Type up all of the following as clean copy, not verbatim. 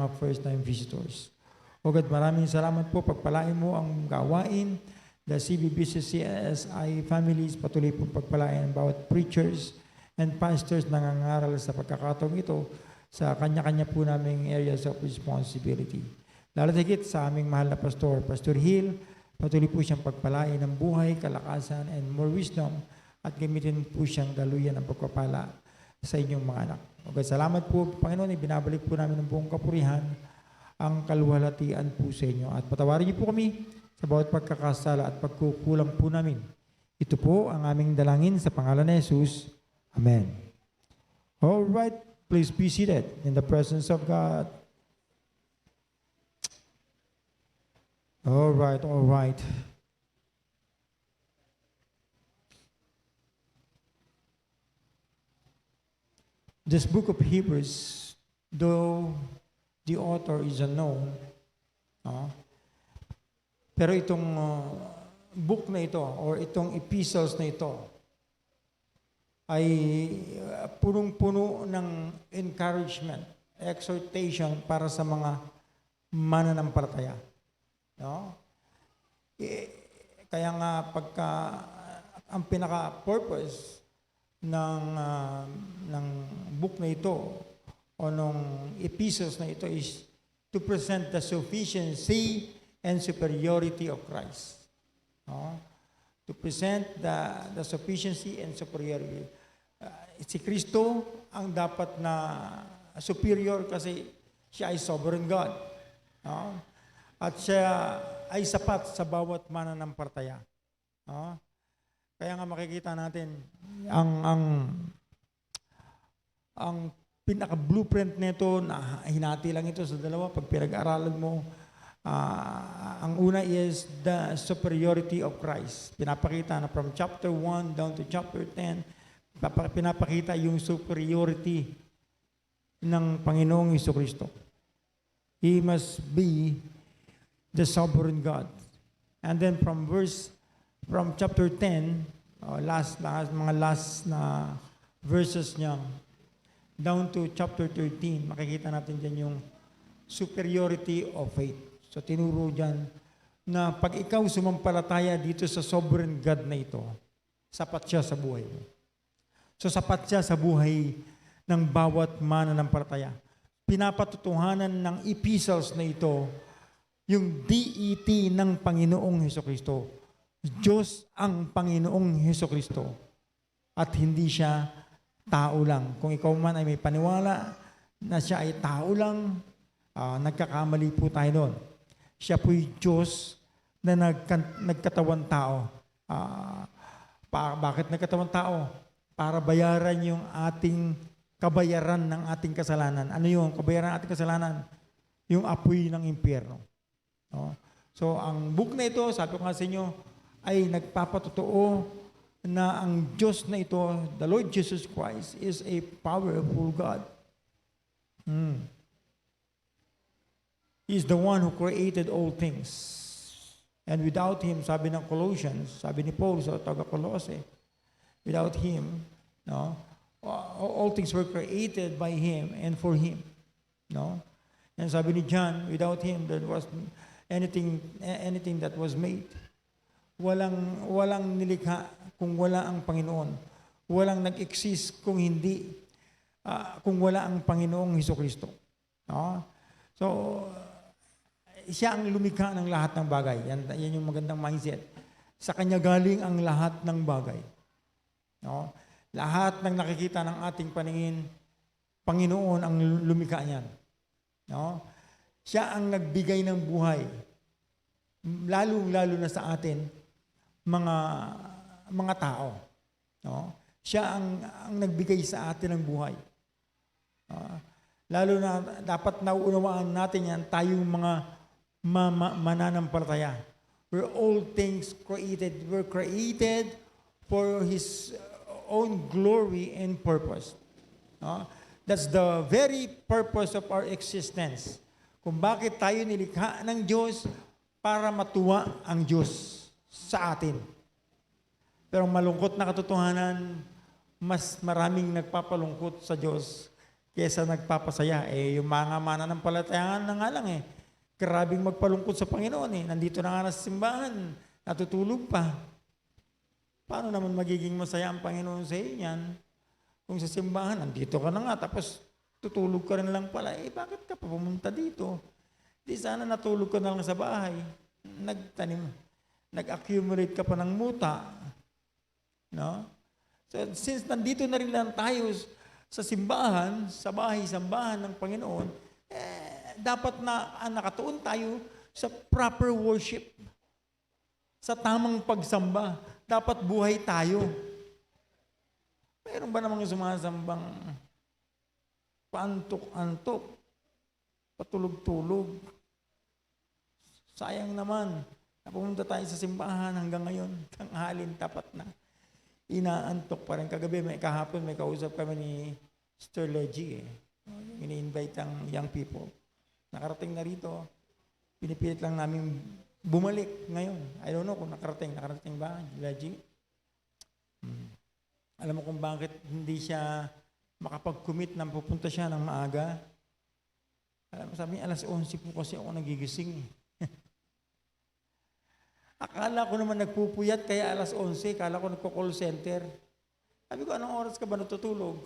mga first-time visitors. O God, maraming salamat po. Pagpalain mo ang gawain. The CBBCCSI families, patuloy pong pagpalain ang bawat preachers and pastors na nangangaral sa pagkakataong ito sa kanya-kanya po naming areas of responsibility. Lalo higit sa aming mahal na pastor, Pastor Hill, patuloy po siyang pagpalain ng buhay, kalakasan, and more wisdom at gamitin po siyang daluyan ng pagpapala sa inyong mga anak. Okay, salamat po, Panginoon, ibinabalik po namin ng buong kapurihan ang kaluwalhatian po sa inyo. At patawarin niyo po kami sa bawat pagkakasala at pagkukulang po namin. Ito po ang aming dalangin sa pangalan ni Jesus. Amen. All right, please be seated in the presence of God. All right, all right. This book of Hebrews, though the author is unknown, pero itong book na ito or itong epistles na ito ay punong-puno ng encouragement, exhortation para sa mga mananampalataya. No? Kaya nga pagka ang pinaka-purpose ng book na ito o ng epistles na ito is to present the sufficiency and superiority of Christ. No? To present the sufficiency and superiority. Si Kristo ang dapat na superior kasi siya ay sovereign God. No? At siya ay sapat sa bawat mananampalataya. No? Kaya nga makikita natin ang pinaka-blueprint nito na hinati lang ito sa dalawa pag pinag-aralan mo. Ang una is the superiority of Christ. Pinapakita na from chapter 1 down to chapter 10, pinapakita yung superiority ng Panginoong Jesucristo. He must be the sovereign God. And then from chapter 10, mga last na verses niya, down to chapter 13, makikita natin dyan yung superiority of faith. So tinuro dyan na pag ikaw sumampalataya dito sa sovereign God na ito, sapat siya sa buhay mo. So sapat siya sa buhay ng bawat mananampalataya. Pinapatutuhanan ng epistles na ito yung deity ng Panginoong Hesukristo. Diyos ang Panginoong Hesukristo at hindi siya tao lang. Kung ikaw man ay may paniwala na siya ay tao lang, nagkakamali po tayo doon. Siya po'y Diyos na nagkatawan tao. Bakit nagkatawan tao? Para bayaran yung ating kabayaran ng ating kasalanan. Ano yung kabayaran ng ating kasalanan? Yung apoy ng impyerno. No? So, ang book na ito, sabi ko nga sa inyo, ay nagpapatotoo na ang Diyos na ito, the Lord Jesus Christ, is a powerful God. He is the one who created all things. And without Him, sabi ng Colossians, sabi ni Paul sa taga-Colossae, without Him, no, all things were created by Him and for Him. No? And sabi ni John, without Him, there was anything that was made. Walang nilikha kung wala ang Panginoon. Walang nag-exist kung hindi, kung wala ang Panginoong Hesukristo. No? So, siya ang lumikha ng lahat ng bagay. Yan yung magandang mindset. Sa Kanya galing ang lahat ng bagay. No? Lahat ng nakikita ng ating paningin, Panginoon ang lumikha niyan. No? Siya ang nagbigay ng buhay. Lalo na sa atin, mga tao. No? Siya ang nagbigay sa atin ng buhay. Lalo na dapat nauunawaan natin yan, tayong mga mananampalataya. We're all things created. We're created for His own glory and purpose. That's the very purpose of our existence. Kung bakit tayo nilikha ng Diyos, para matuwa ang Diyos sa atin. Pero malungkot na katotohanan, mas maraming nagpapalungkot sa Diyos kesa nagpapasaya. Yung mga mananampalataya na nga lang Grabing magpalungkot sa Panginoon Nandito na nga sa simbahan, natutulog pa. Paano naman magiging masaya ang Panginoon sa iyo niyan? Kung sa simbahan, nandito ka na nga, tapos tutulog ka rin lang pala. Bakit ka pa pumunta dito? Di sana natulog ka na lang sa bahay. Nag-accumulate ka pa ng muta. No? So, since nandito na rin lang tayo sa simbahan, sa bahay-sambahan ng Panginoon, dapat na nakatuon tayo sa proper worship. Sa tamang pagsamba. Dapat buhay tayo. Mayroon ba namang sumasambang paantok-antok, patulog-tulog? Sayang naman. Napumunta tayo sa simbahan hanggang ngayon. Tanghalin, tapat na. Inaantok pa rin. Kahapon may kausap kami ni Sister Leggie. Ini-invite ang young people. Nakarating na rito. Pinipilit lang namin bumalik ngayon. I don't know kung nakarating. Nakarating ba, Leggie? Alam mo kung bakit hindi siya makapag-commit na pupunta siya ng maaga? Alam mo, sabi niya, alas 11 po kasi ako nagigising. Akala ko naman nagpupuyat, kaya alas 11, akala ko nagko-call center. Sabi ko, anong oras ka ba natutulog?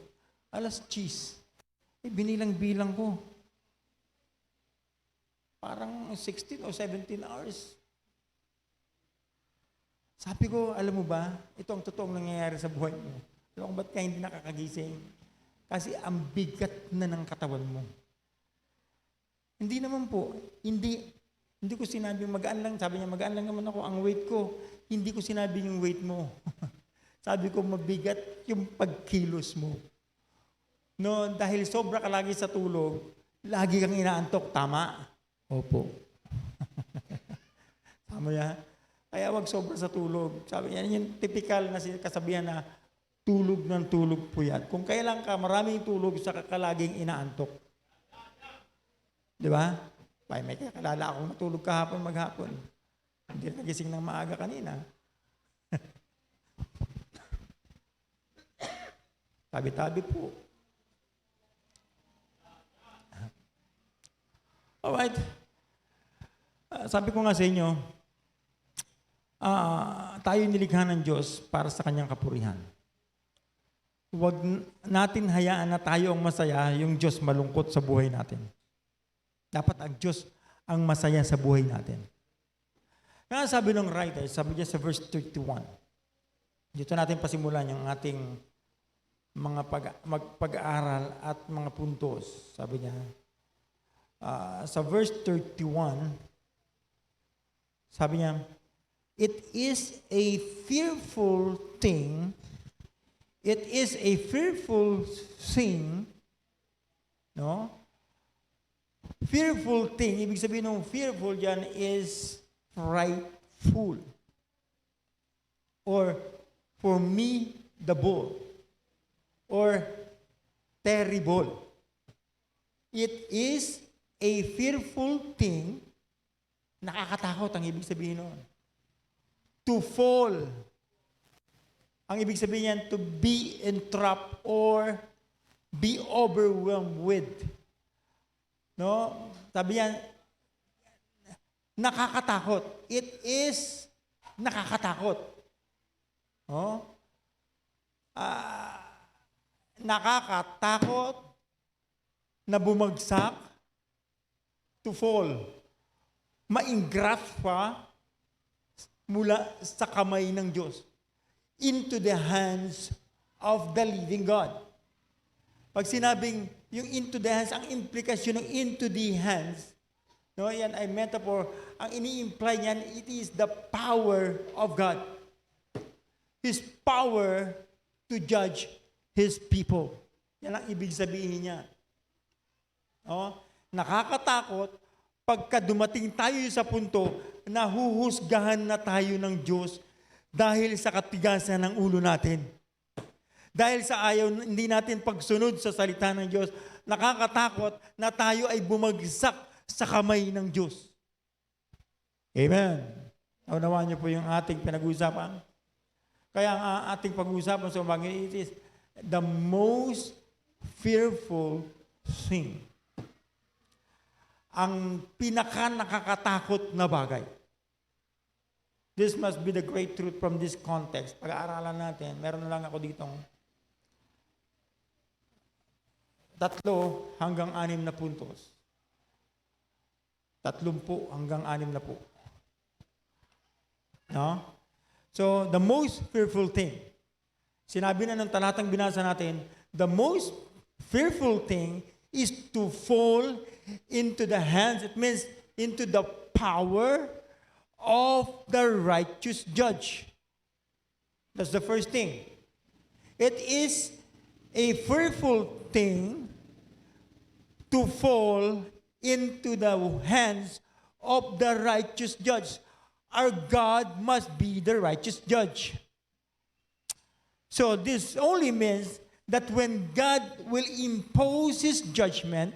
Alas 10. Binilang-bilang ko. Parang 16 o 17 hours. Sabi ko, alam mo ba, ito ang totoong nangyayari sa buhay mo. Alam mo ba't ka hindi nakakagising? Kasi ang bigat na ng katawan mo. Hindi naman po, hindi ko sinabi magaan lang. Sabi niya, magaan lang naman ako. Ang weight ko, hindi ko sinabi yung weight mo. Sabi ko, mabigat yung pagkilos mo. No, dahil sobra ka lagi sa tulog, lagi kang inaantok. Tama? Opo. Tama yan. Kaya wag sobra sa tulog. Sabi niya, yung typical na kasabihan na tulog ng tulog po yan. Kung kailan ka maraming tulog, saka ka laging inaantok. Di ba? May kakalala akong matulog kahapon maghapon. Hindi nagising ng maaga kanina. Tabi-tabi po. Alright. Sabi ko nga sa inyo, tayo nilikha ng Diyos para sa Kanyang kapurihan. Huwag natin hayaan na tayo ang masaya, yung Diyos malungkot sa buhay natin. Dapat ang Diyos ang masaya sa buhay natin. Kaya sabi ng writer, sabi niya sa verse 31, dito natin pasimulan yung ating mga pag-aaral at mga puntos. Sabi niya, sa verse 31, sabi niya, it is a fearful thing, no? Fearful thing, ibig sabihin ng fearful dyan is frightful. Or formidable. Or terrible. It is a fearful thing, nakakatakot ang ibig sabihin nun. To fall. Ang ibig sabihin yan, to be entrapped or be overwhelmed with. No? Sabi yan, nakakatakot. It is nakakatakot. No? Nakakatakot na bumagsak, to fall. Maingraft pa mula sa kamay ng Diyos into the hands of the living God. Pag sinabing yung into the hands, ang implikasyon ng into the hands, no, yan ay metaphor. Ang ini-imply niyan, it is the power of God. His power to judge His people. Yan ang ibig sabihin niya. No? Nakakatakot pagka dumating tayo sa punto na huhusgahan na tayo ng Diyos dahil sa katigasan ng ulo natin. Dahil sa ayaw, hindi natin pagsunod sa salita ng Diyos, nakakatakot na tayo ay bumagsak sa kamay ng Diyos. Amen. Naunawaan niyo po yung ating pinag-uusapan. Kaya ang ating pag-uusapan sa umaga, it is the most fearful thing. Ang pinaka nakakatakot na bagay. This must be the great truth from this context. Pag-aaralan natin, meron na lang ako ditong 3 hanggang 6 na puntos. 30 hanggang 6 na po. No? So, the most fearful thing. Sinabi na ng talatang binasa natin, the most fearful thing is to fall into the hands, it means into the power of the righteous judge. That's the first thing. It is a fearful thing to fall into the hands of the righteous judge. Our God must be the righteous judge. So this only means that when God will impose His judgment,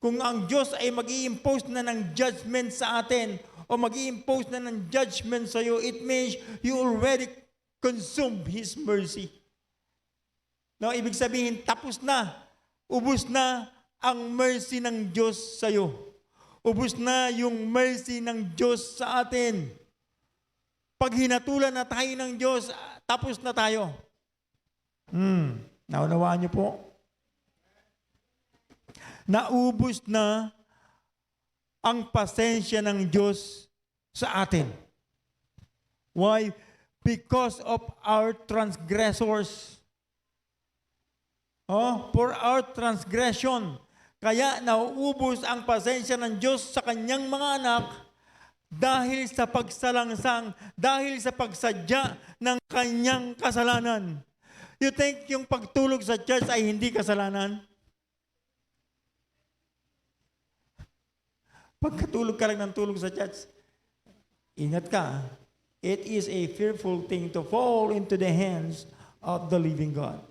kung ang Diyos ay mag-i-impose na ng judgment sa atin o mag-i-impose na ng judgment sa iyo, it means you already consumed His mercy. No, ibig sabihin, tapos na, ubos na ang mercy ng Diyos sa iyo. Ubos na yung mercy ng Diyos sa atin. Pag hinatulan na tayo ng Diyos, tapos na tayo. Naunawaan niyo po? Naubos na ang pasensya ng Diyos sa atin. Why? Because of our transgressors. For our transgression. Kaya nauubos ang pasensya ng Diyos sa kanyang mga anak dahil sa pagsalangsang, dahil sa pagsadya ng kanyang kasalanan. You think yung pagtulog sa church ay hindi kasalanan? Pagkatulog ka lang ng tulog sa church, ingat ka. It is a fearful thing to fall into the hands of the living God.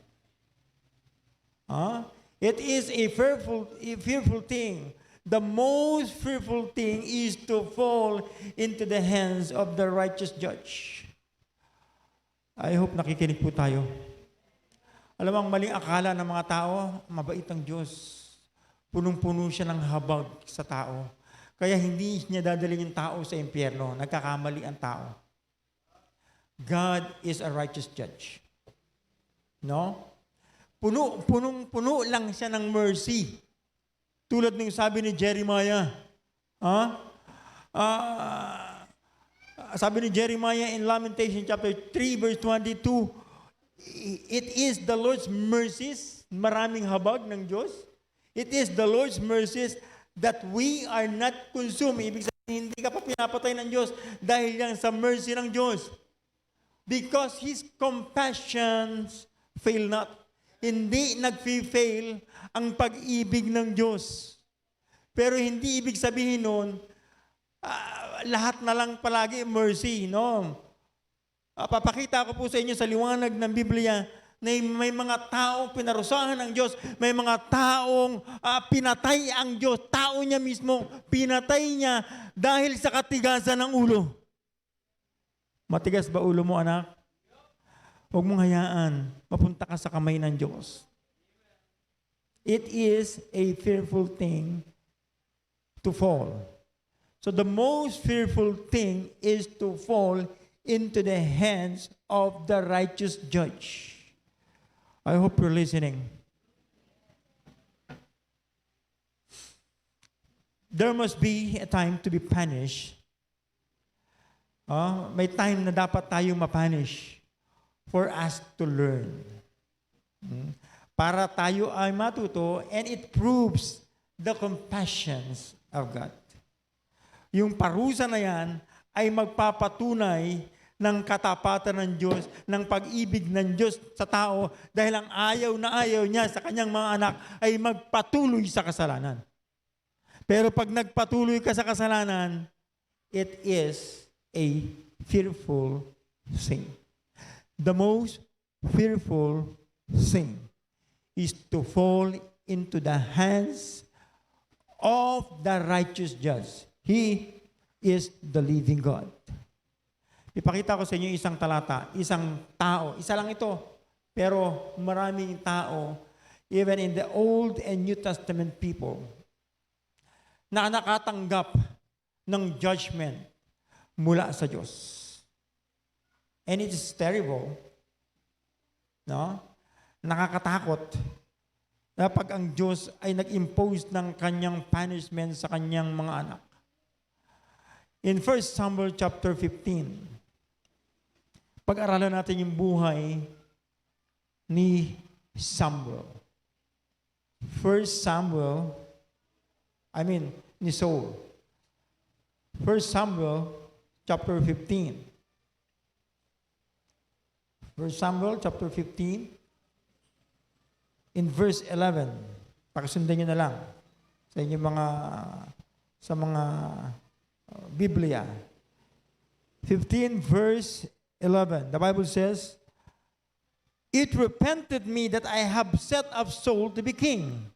It is a fearful thing. The most fearful thing is to fall into the hands of the righteous judge. I hope nakikinig po tayo. Alam mo, ang maling akala ng mga tao, mabait ang Diyos. Punong-puno siya ng habag sa tao. Kaya hindi niya dadalhin yung tao sa impyerno. Nagkakamali ang tao. God is a righteous judge. No? Punong-puno lang siya ng mercy. Tulad ng sabi ni Jeremiah. Sabi ni Jeremiah in Lamentation chapter 3 verse 22, it is the Lord's mercies, maraming habag ng Diyos. It is the Lord's mercies that we are not consumed. Ibig sabihin, hindi ka pa pinapatay ng Diyos dahil yan sa mercy ng Diyos. Because His compassions fail not. Hindi nag-fail ang pag-ibig ng Diyos. Pero hindi ibig sabihin nun, lahat na lang palagi mercy, no? Papakita ko po sa inyo sa liwanag ng Biblia na may mga taong pinarusahan ng Diyos, may mga taong pinatay ang Diyos, tao niya mismo, pinatay niya dahil sa katigasan ng ulo. Matigas ba ulo mo, anak? Huwag mong hayaan, mapunta ka sa kamay ng Diyos. It is a fearful thing to fall. So the most fearful thing is to fall into the hands of the righteous judge. I hope you're listening. There must be a time to be punished. May time na dapat tayong mapunish for us to learn. Para tayo ay matuto, and it proves the compassions of God. Yung parusa na yan ay magpapatunay ng katapatan ng Diyos, ng pag-ibig ng Diyos sa tao dahil ang ayaw na ayaw niya sa kanyang mga anak ay magpatuloy sa kasalanan. Pero pag nagpatuloy ka sa kasalanan, it is a fearful thing. The most fearful thing is to fall into the hands of the righteous judge. He is the living God. Ipakita ko sa inyo isang talata, isang tao, isa lang ito, pero maraming tao even in the Old and New Testament people, na nakatanggap ng judgment mula sa Diyos. And it is terrible, no? Nakakatakot na pag ang Diyos ay nag-impose ng kanyang punishment sa kanyang mga anak. In 1 Samuel chapter 15, pag-aralan natin yung buhay ni Samuel. 1 Samuel, ni Saul. 1 Samuel chapter 15. 1 Samuel chapter 15, in verse 11. Pakisundan nyo na lang sa inyong mga Biblia. 15 verse 11. The Bible says, "It repented me that I have set up Saul to be king,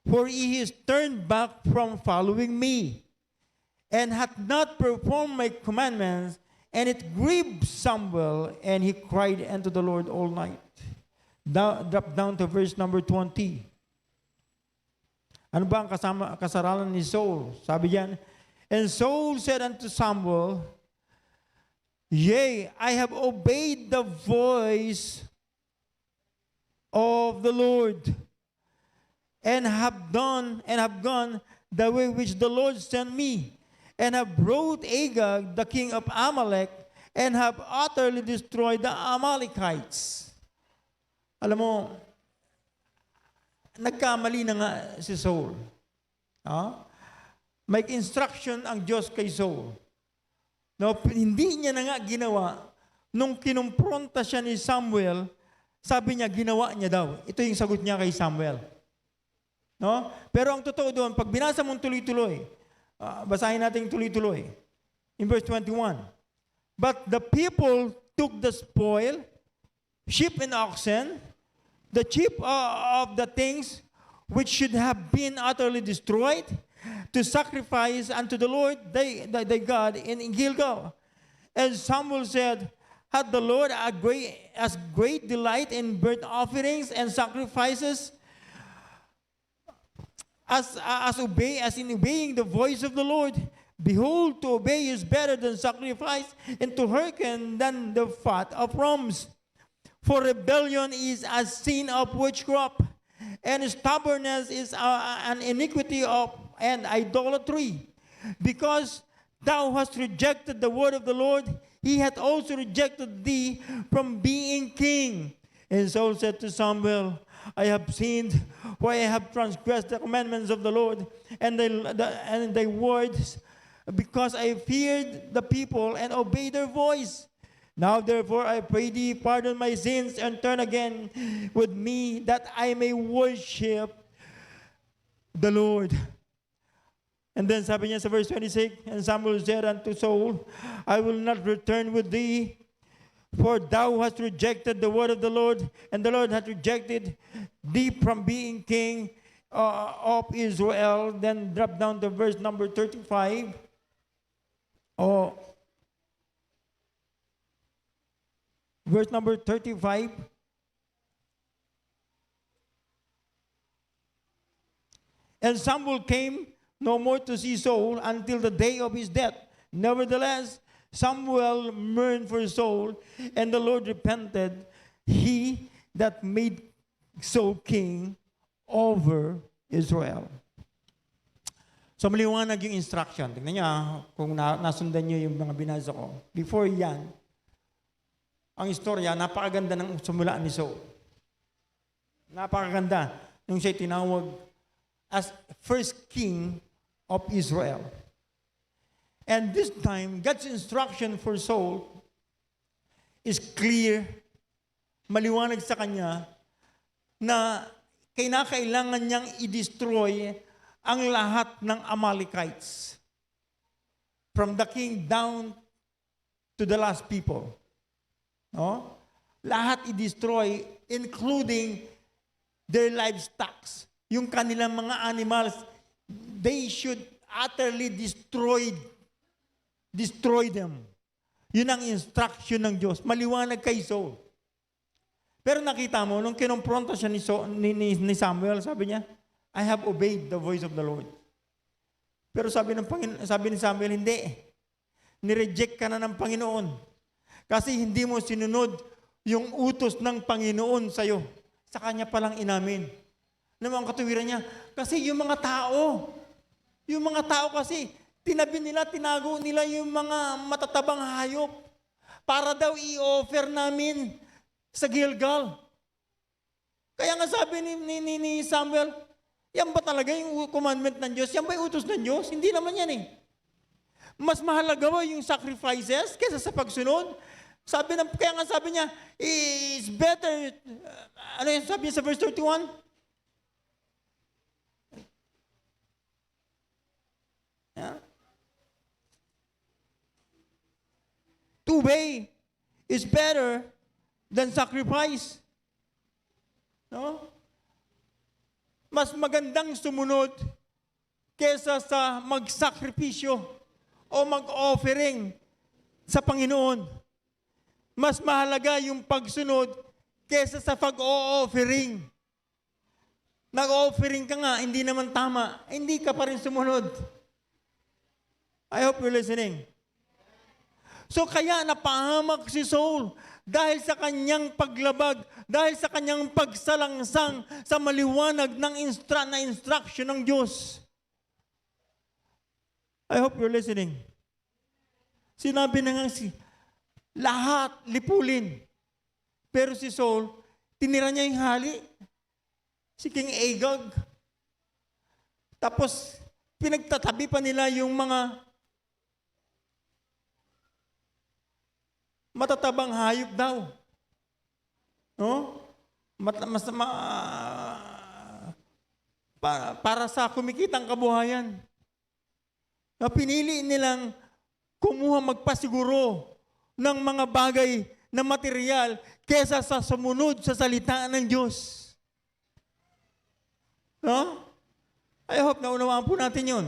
for he is turned back from following me, and hath not performed my commandments, and it grieved Samuel, and he cried unto the Lord all night." Drop down to verse number 20. Ano ba ang kasalanan ni Saul? Sabi diyan, "And Saul said unto Samuel, Yea, I have obeyed the voice of the Lord, and have gone the way which the Lord sent me, and have brought Agag, the king of Amalek, and have utterly destroyed the Amalekites." Alam mo, nagkamali na nga si Saul. May instruction ang Diyos kay Saul. No, hindi niya na nga ginawa. Nung kinumpronta siya ni Samuel, sabi niya, ginawa niya daw. Ito yung sagot niya kay Samuel. No? Pero ang totoo doon, pag binasa mong tuloy-tuloy, basahin natin tuloy-tuloy. In verse 21, "But the people took the spoil, sheep and oxen, the chief of the things which should have been utterly destroyed, to sacrifice unto the Lord thy God in Gilgal. And Samuel said, Hath the Lord as great delight in burnt offerings and sacrifices as in obeying the voice of the Lord? Behold, to obey is better than sacrifice, and to hearken than the fat of rams. For rebellion is a sin of witchcraft, and stubbornness is an iniquity and idolatry. Because thou hast rejected the word of the Lord, he hath also rejected thee from being king." And Saul said to Samuel, "I have sinned, for I have transgressed the commandments of the Lord and thy words, because I feared the people and obeyed their voice. Now therefore I pray thee, pardon my sins, and turn again with me, that I may worship the Lord." And then sabi niya sa verse 26, "And Samuel said unto Saul, I will not return with thee, for thou hast rejected the word of the Lord, and the Lord hath rejected thee from being king of Israel." Then drop down to verse number 35. Verse number 35. "And Samuel came no more to see Saul until the day of his death. Nevertheless, Samuel mourned for Saul, and the Lord repented, he that made Saul king over Israel." So maliwanag yung instruction. Tingnan niyo kung nasundan niyo yung mga binasa ko. Before yan, ang istorya, napakaganda ng sumula ni Saul. Napakaganda nung siya tinawag as first king of Israel. And this time, God's instruction for Saul is clear, maliwanag sa kanya, na kailangan niyang i-destroy ang lahat ng Amalekites. From the king down to the last people. No? Lahat i-destroy, including their livestock. Yung kanilang mga animals, they should utterly destroy them. Yun ang instruction ng Diyos. Maliwanag kay Saul. Pero nakita mo, nung kinompronta siya ni Samuel, sabi niya, I have obeyed the voice of the Lord. Pero sabi ni Samuel, hindi. Nireject ka na ng Panginoon. Kasi hindi mo sinunod yung utos ng Panginoon sa'yo. Sa kanya palang inamin. Naman ang katuwiran niya, kasi yung mga tao kasi, tinabi nila, tinago nila yung mga matatabang hayop para daw i-offer namin sa Gilgal. Kaya nga sabi ni Samuel, yan ba talaga yung commandment ng Diyos? Yan ba yung utos ng Diyos? Hindi naman yan eh. Mas mahalaga ba yung sacrifices kaysa sa pagsunod? Kaya nga sabi niya, it's better, ano yung sabi niya sa verse 31? Yeah. To obey is better than sacrifice. No? Mas magandang sumunod kesa sa magsakripisyo o mag-offering sa Panginoon. Mas mahalaga yung pagsunod kesa sa pag-o-offering. Nag-offering ka nga, hindi naman tama, hindi ka pa rin sumunod. I hope you're listening. So kaya napahamak si Saul dahil sa kanyang paglabag, dahil sa kanyang pagsalangsang sa maliwanag ng instruction ng Diyos. I hope you're listening. Sinabi na nga lahat lipulin. Pero si Saul, tinira niya yung hali. Si King Agag. Tapos, pinagtatabi pa nila yung mga matatabang hayop daw. No? Para sa kumikitang kabuhayan. Na pinili nilang kumuha magpasiguro ng mga bagay na material kesa sa sumunod sa salita ng Diyos. No? I hope na unawaan po natin yun.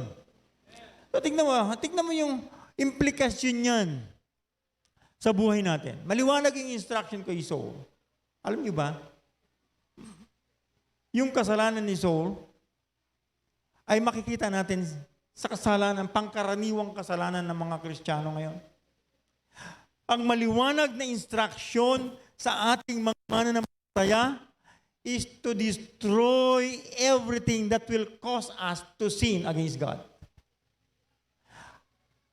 So, tignan mo yung implikasyon niyan sa buhay natin. Maliwanag yung instruction kay Saul. Alam niyo ba? Yung kasalanan ni Saul ay makikita natin sa kasalanan, pangkaraniwang kasalanan ng mga Kristiyano ngayon. Ang maliwanag na instruction sa ating mga mananampalataya is to destroy everything that will cause us to sin against God.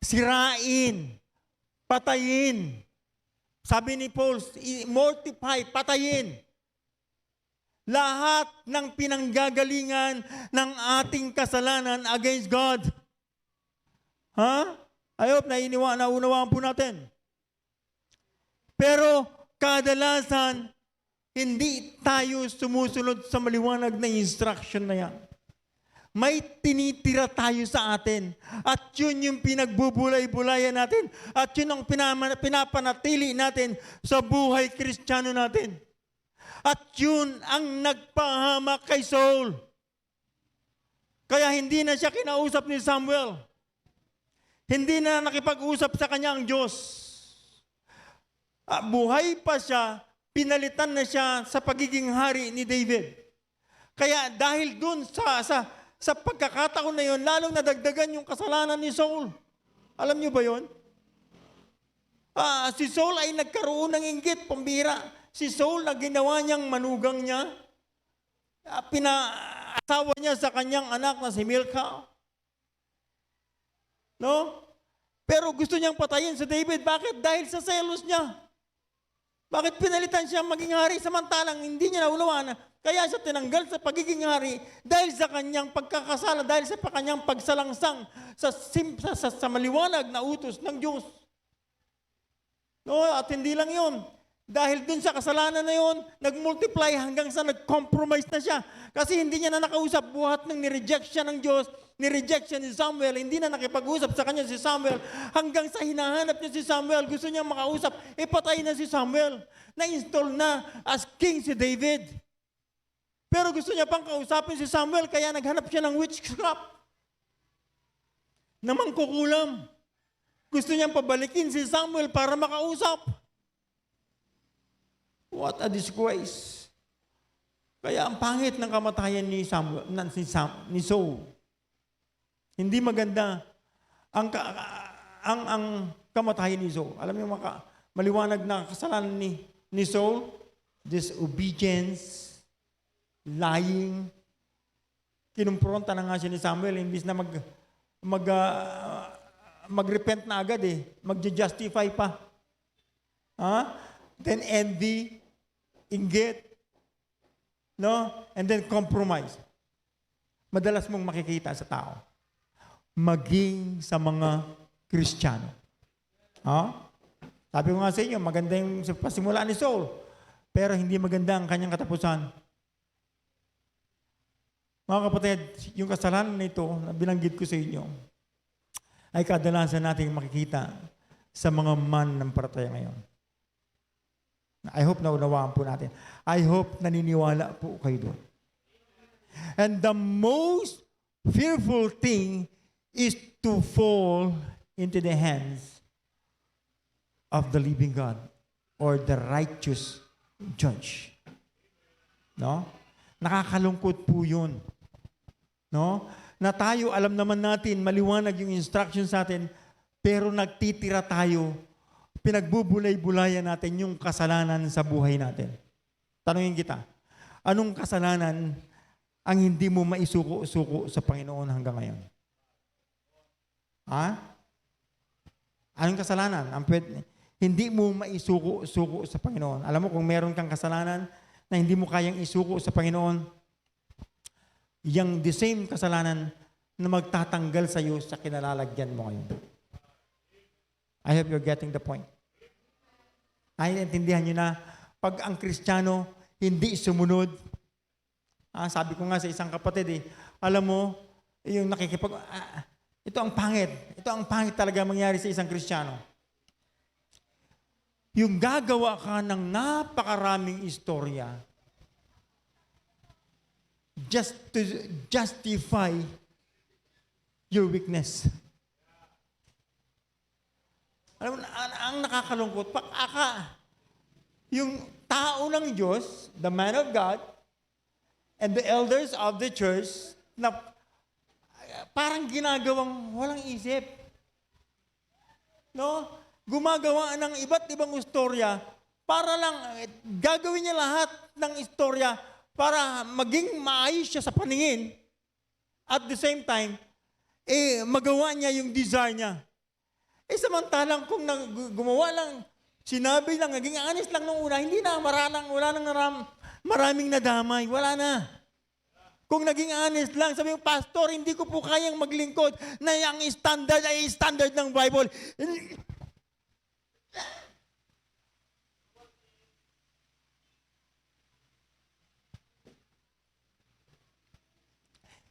Sirain, patayin. Sabi ni Paul, mortify, patayin. Lahat ng pinanggagalingan ng ating kasalanan against God. Ha? I hope naunawaan po natin. Pero kadalasan, hindi tayo sumusunod sa maliwanag na instruction na yan. May tinitira tayo sa atin. At yun yung pinagbubulay-bulayan natin. At yun ang pinapanatili natin sa buhay Kristiyano natin. At yun ang nagpahamak kay Saul. Kaya hindi na siya kinausap ni Samuel. Hindi na nakipag-usap sa kanya ang Diyos. Buhay pa siya, pinalitan na siya sa pagiging hari ni David. Kaya dahil dun sa pagkakataon na yun, lalong nadagdagan yung kasalanan ni Saul. Alam niyo ba yun? Si Saul ay nagkaroon ng inggit, pambira. Si Saul na ginawa niyang manugang niya, pinaasawa niya sa kanyang anak na si Milcah. No? Pero gusto niyang patayin si David. Bakit? Dahil sa selos niya. Bakit pinalitan siya maging hari samantalang hindi niya naunawaan? Kaya siya tinanggal sa pagiging hari dahil sa kanyang pagkakasala, dahil sa kanyang pagsalangsang sa maliwanag na utos ng Diyos. No, at hindi lang yun. Dahil dun sa kasalanan na yun, nag-multiply hanggang sa nag-compromise na siya. Kasi hindi niya na nakausap buhat ng nireject siya ng Diyos, nireject siya ni Samuel, hindi na nakipag-usap sa kanya si Samuel, hanggang sa hinahanap niya si Samuel, gusto niya makausap, patay na si Samuel, na-install na as king si David. Pero gusto niya pang kausapin si Samuel, kaya naghanap siya ng witchcraft na mangkukulam. Gusto niyang pabalikin si Samuel para makausap. What a disgrace. Kaya ang pangit ng kamatayan ni Saul. Hindi maganda ang kamatayan ni Saul. Alam niyo maliwanag na kasalanan ni Saul, disobedience, lying. Kinumpronta na nga siya ni Samuel, imbis na mag-repent na agad mag-justify pa. Then envy, inggit, no? And then compromise. Madalas mong makikita sa tao. Maging sa mga Kristiyano. Sabi ko nga sa inyo, maganda yung pasimula ni Saul, pero hindi maganda ang kanyang katapusan. Mga kapatid, yung kasalanan nito na binanggit ko sa inyo, ay kadalasan nating makikita sa mga mananampalataya ngayon. I hope naunawaan po natin. I hope naniniwala po kayo doon. And the most fearful thing is to fall into the hands of the living God or the righteous judge. No? Nakakalungkot po yun. No? Na tayo, alam naman natin, maliwanag yung instruction sa atin, pero nagtitira tayo, pinagbubulay-bulayan natin yung kasalanan sa buhay natin. Tanungin kita, anong kasalanan ang hindi mo maisuko-suko sa Panginoon hanggang ngayon? Anong kasalanan? Hindi mo maisuko-suko sa Panginoon. Alam mo, kung meron kang kasalanan na hindi mo kayang isuko sa Panginoon, yung the same kasalanan na magtatanggal sa iyo sa kinalalagyan mo ngayon. I hope you're getting the point. Ay, intindihan nyo na, pag ang Kristiyano hindi sumunod, sabi ko nga sa isang kapatid, alam mo, yung ito ang pangit talaga mangyari sa isang Kristiyano. Yung gagawa ka ng napakaraming istorya just to justify your weakness. Alam mo, ang nakakalungkot, yung tao ng Diyos, the man of God, and the elders of the church, na parang ginagawang walang isip. No? Gumagawa ng iba't ibang istorya para lang, gagawin niya lahat ng istorya para maging maayos siya sa paningin. At the same time, magawa niya yung desire niya. Samantalang kung gumawa lang, sinabi lang, naging honest lang nung una, hindi na, maraming nadamay, wala na. Kung naging honest lang, sabi yung pastor, hindi ko po kayang maglingkod na ang standard ay standard ng Bible.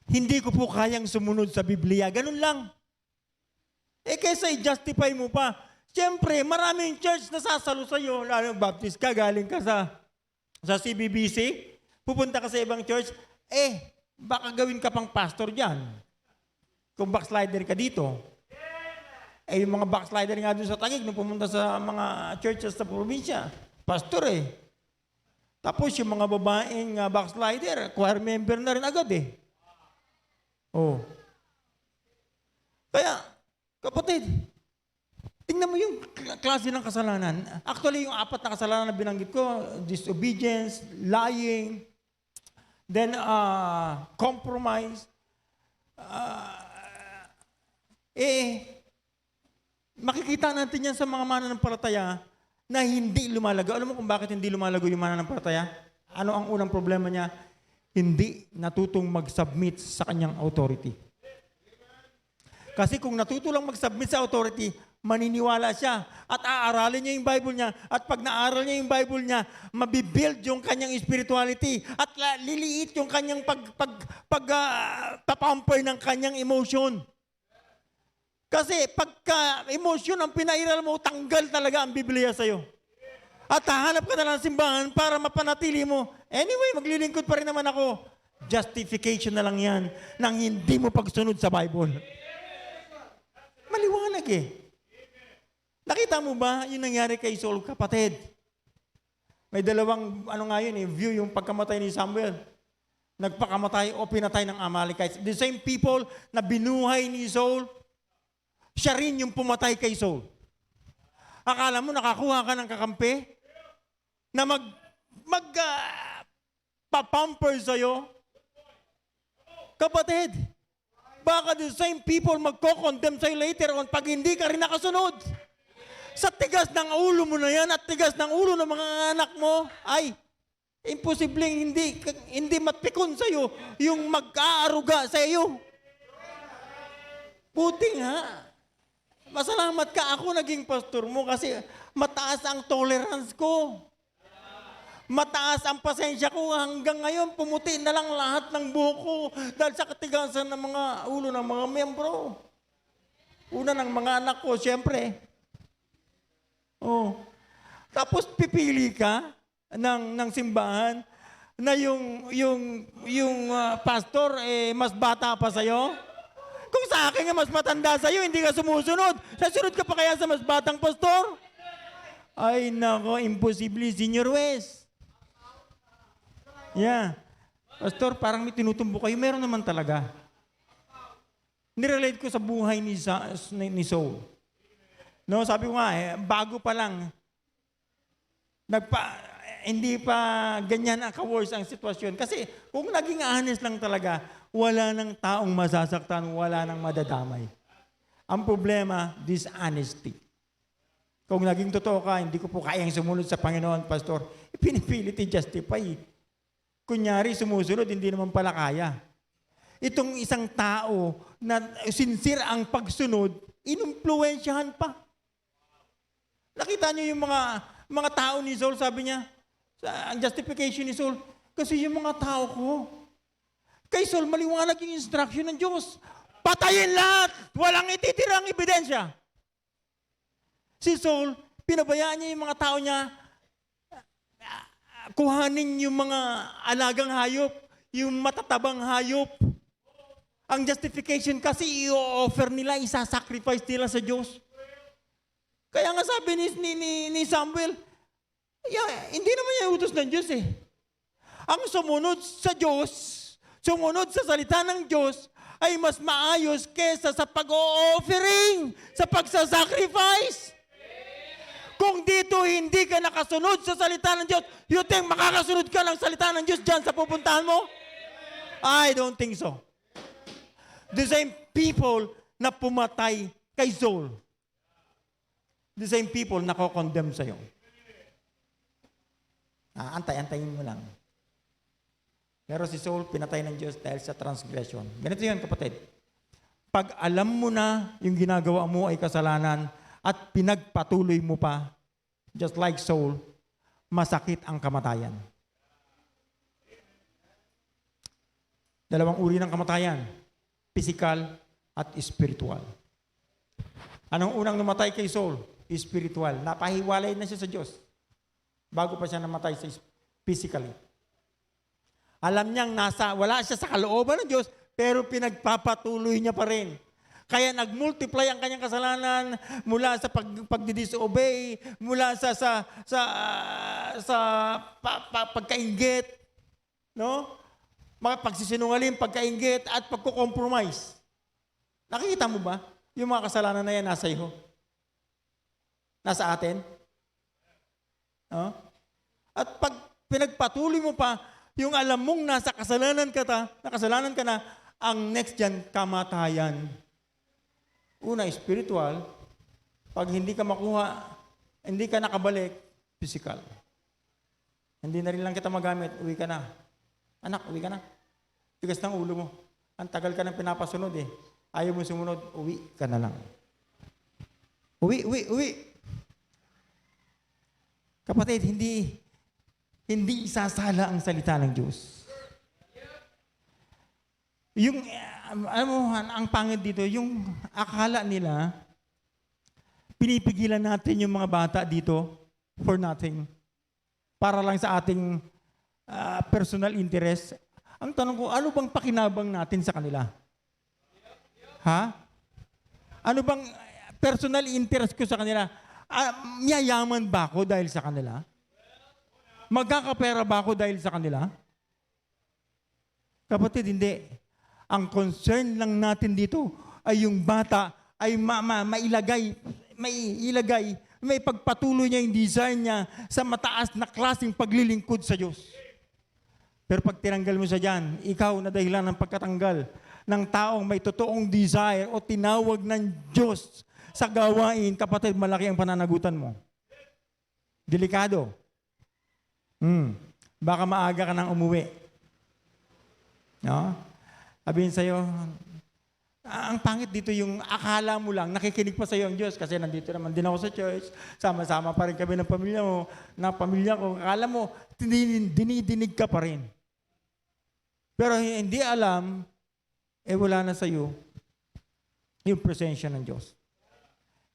Hindi ko po kayang sumunod sa Biblia. Ganun lang. Kaysa i-justify mo pa. Siyempre, maraming church na sasalo sa'yo. Lalo, Baptist ka, galing ka sa CBBC, pupunta ka sa ibang church, baka gawin ka pang pastor dyan. Kung backslider ka dito. Yung mga backslider nga doon sa Taguig, nung pumunta sa mga churches sa probinsya, pastor Tapos yung mga babaeng backslider, choir member na rin agad Kaya, kapatid, tingnan mo yung klase ng kasalanan. Actually, yung 4 na kasalanan na binanggit ko, disobedience, lying, then compromise, makikita natin yan sa mga mananampalataya na hindi lumalago. Alam mo kung bakit hindi lumalago yung mananampalataya? Ano ang unang problema niya? Hindi natutong mag-submit sa kanyang authority. Kasi kung natuto lang mag-submit sa authority, maniniwala siya at aaralin niya yung Bible niya. At pag naaral niya yung Bible niya, mabibuild yung kanyang spirituality at liliit yung kanyang pagpapamper ng kanyang emotion. Kasi pagka emotion ang pinairal mo, tanggal talaga ang Biblia sa'yo. At hahanap ka na lang ng simbahan para mapanatili mo. Anyway, maglilingkod pa rin naman ako. Justification na lang yan nang hindi mo pagsunod sa Bible. Maliwanag Nakita mo ba yung nangyari kay Saul, kapatid? May dalawang, view yung pagkamatay ni Samuel. Nagpakamatay o pinatay ng Amalekites. The same people na binuhay ni Saul, siya rin yung pumatay kay Saul. Akala mo nakakuha ka ng kakampi na papamper sa'yo? Kapatid, baka the same people magko-condemn sa'yo later on pag hindi ka rin nakasunod. Sa tigas ng ulo mo na yan at tigas ng ulo ng mga anak mo, ay, imposibleng hindi matpikon sa'yo yung mag-aaruga sa iyo. Buti nga. Masalamat ka ako naging pastor mo kasi mataas ang tolerance ko. Mataas ang pasensya ko hanggang ngayon pumuti na lang lahat ng buhok ko dahil sa katigasan ng mga ulo ng mga membro. Una ng mga anak ko, siyempre. Oh. Tapos pipili ka ng simbahan na yung pastor mas bata pa sa'yo. Kung sa akin nga mas matanda sa'yo, hindi ka sumusunod. Sasunod ka pa kaya sa mas batang pastor? Ay nako, imposible, Senior West. Yeah. Pastor, parang may tinutumbo kayo. Meron naman talaga. Nirelate ko sa buhay ni Saul. No, sabi ko nga, bago pa lang, hindi pa ganyan ang ka-worse ang sitwasyon. Kasi kung naging honest lang talaga, wala nang taong masasaktan, wala nang madadamay. Ang problema, dishonesty. Kung naging totoo ka, hindi ko po kayang sumunod sa Panginoon, Pastor, pinipilit i-justify. Kunyari, sumusunod, hindi naman pala kaya. Itong isang tao na sincere ang pagsunod, inumpluwensyahan pa. Nakita niyo yung mga tao ni Saul, sabi niya, ang justification ni Saul, kasi yung mga tao ko, kay Saul, maliwanag yung instruction ng Diyos. Patayin lahat! Walang ititirang ebidensya. Si Saul, pinabayaan niya yung mga tao niya, kuhanin yung mga alagang hayop, yung matatabang hayop. Ang justification kasi i-offer nila, isa-sacrifice nila sa Diyos. Kaya nga sabi ni Samuel, hindi naman niya utos ng Diyos eh. Ang sumunod sa Diyos, sumunod sa salita ng Diyos, ay mas maayos kesa sa pag-o-offering, sa pagsasacrifice. Kung dito hindi ka nakasunod sa salita ng Diyos, you think makakasunod ka ng salita ng Diyos dyan sa pupuntahan mo? I don't think so. The same people na pumatay kay Saul, the same people na ko-condemn sa'yo. Antay-antayin mo lang. Pero si Saul, pinatay ng Diyos dahil sa transgression. Ganito yun, kapatid. Pag alam mo na yung ginagawa mo ay kasalanan at pinagpatuloy mo pa, just like Saul, masakit ang kamatayan. Dalawang uri ng kamatayan, physical at spiritual. Anong unang namatay kay Saul? Spiritual. Napahiwalay na siya sa Diyos bago pa siya namatay sa physically. Alam niyang wala siya sa kalooban ng Diyos, pero pinagpapatuloy niya pa rin. Kaya nagmultiply ang kanyang kasalanan mula sa pagdidisobey, mula sa pagkainggit, no? Mga pagsisinungaling, pagkainggit at pagko-compromise. Nakikita mo ba? Yung mga kasalanan na yan nasa iyo. Nasa atin. No? At pag pinagpatuloy mo pa, yung alam mong nasa kasalanan ka na, ang next dyan, kamatayan. Una, spiritual. Pag hindi ka makuha, hindi ka nakabalik, physical. Hindi na rin lang kita magamit, uwi ka na. Anak, uwi ka na. Tigas ng ulo mo. Ang tagal ka nang pinapasunod eh. Ayaw mo sumunod, uwi ka na lang. Uwi. Kapatid, hindi isasala ang salita ng Diyos. Yung, ang pangit dito, yung akala nila, pinipigilan natin yung mga bata dito for nothing. Para lang sa ating personal interest. Ang tanong ko, ano bang pakinabang natin sa kanila? Ha? Ano bang personal interest ko sa kanila? Yayaman ba ako dahil sa kanila? magkakapera ba ako dahil sa kanila? Kapatid, hindi. Ang concern lang natin dito ay yung bata ay may pagpatuloy niya yung desire niya sa mataas na klaseng paglilingkod sa Diyos. Pero pag tinanggal mo siya dyan, ikaw na dahilan ng pagkatanggal ng taong may totoong desire o tinawag ng Diyos sa gawain, kapatid, malaki ang pananagutan mo. Delikado. Baka maaga ka nang umuwi. No? Sabihin sa'yo, ang pangit dito yung akala mo lang, nakikinig pa sa'yo ang Diyos kasi nandito naman din ako sa church, sama-sama pa rin kami ng pamilya ko. Akala mo, dinidinig ka pa rin. Pero hindi alam, wala na sa'yo yung presensya ng Diyos.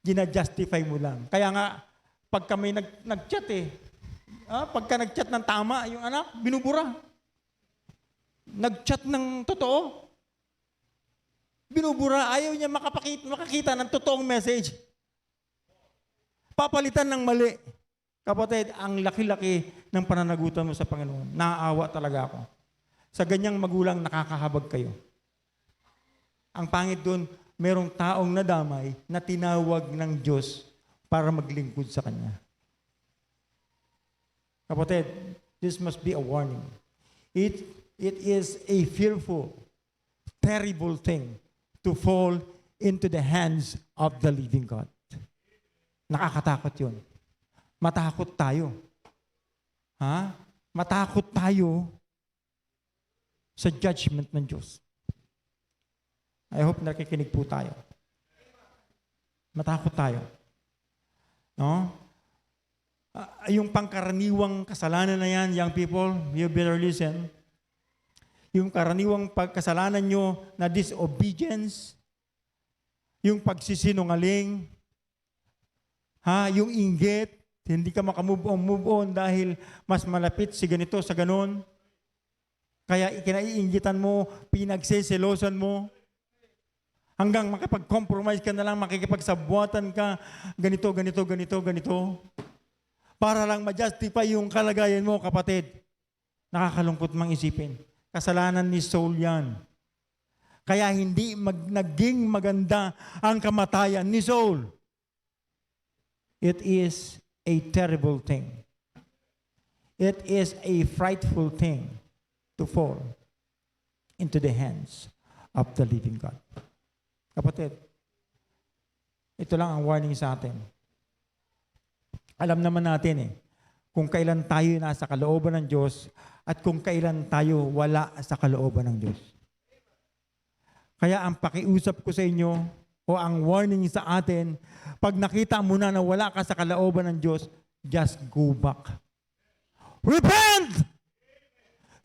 Gina-justify mo lang. Kaya nga, pag kami nag-chat pagka nag-chat ng tama, yung anak, binubura. Nag-chat ng totoo, binubura. Ayaw niya makakita ng totoong message. Papalitan ng mali. Kapatid, ang laki-laki ng pananagutan mo sa Panginoon. Naaawa talaga ako. Sa ganyang magulang, nakakahabag kayo. Ang pangit doon, merong taong nadamay na tinawag ng Diyos para maglingkod sa Kanya. Kapatid, this must be a warning. It is a fearful, terrible thing to fall into the hands of the living God. Nakakatakot yun. Matakot tayo. Matakot tayo sa judgment ng Diyos. I hope nakikinig po tayo. Matakot tayo. No? Yung pangkaraniwang kasalanan na yan, young people, you better listen. Yung karaniwang pagkasalanan nyo na disobedience, yung pagsisinungaling, yung inggit, hindi ka makamove on dahil mas malapit si ganito sa ganon. Kaya kinaiinggitan mo, pinagseselosan mo, hanggang makipag-compromise ka na lang, makikipagsabuatan ka, ganito. Para lang ma-justify yung kalagayan mo, kapatid. Nakakalungkot mang isipin. Kasalanan ni Saul yan. Kaya hindi naging maganda ang kamatayan ni Saul. It is a terrible thing. It is a frightful thing to fall into the hands of the living God. Kapatid, ito lang ang warning sa atin. Alam naman natin kung kailan tayo nasa kalooban ng Diyos at kung kailan tayo wala sa kalooban ng Diyos. Kaya ang pakiusap ko sa inyo o ang warning sa atin, pag nakita mo na wala ka sa kalooban ng Diyos, just go back. Repent!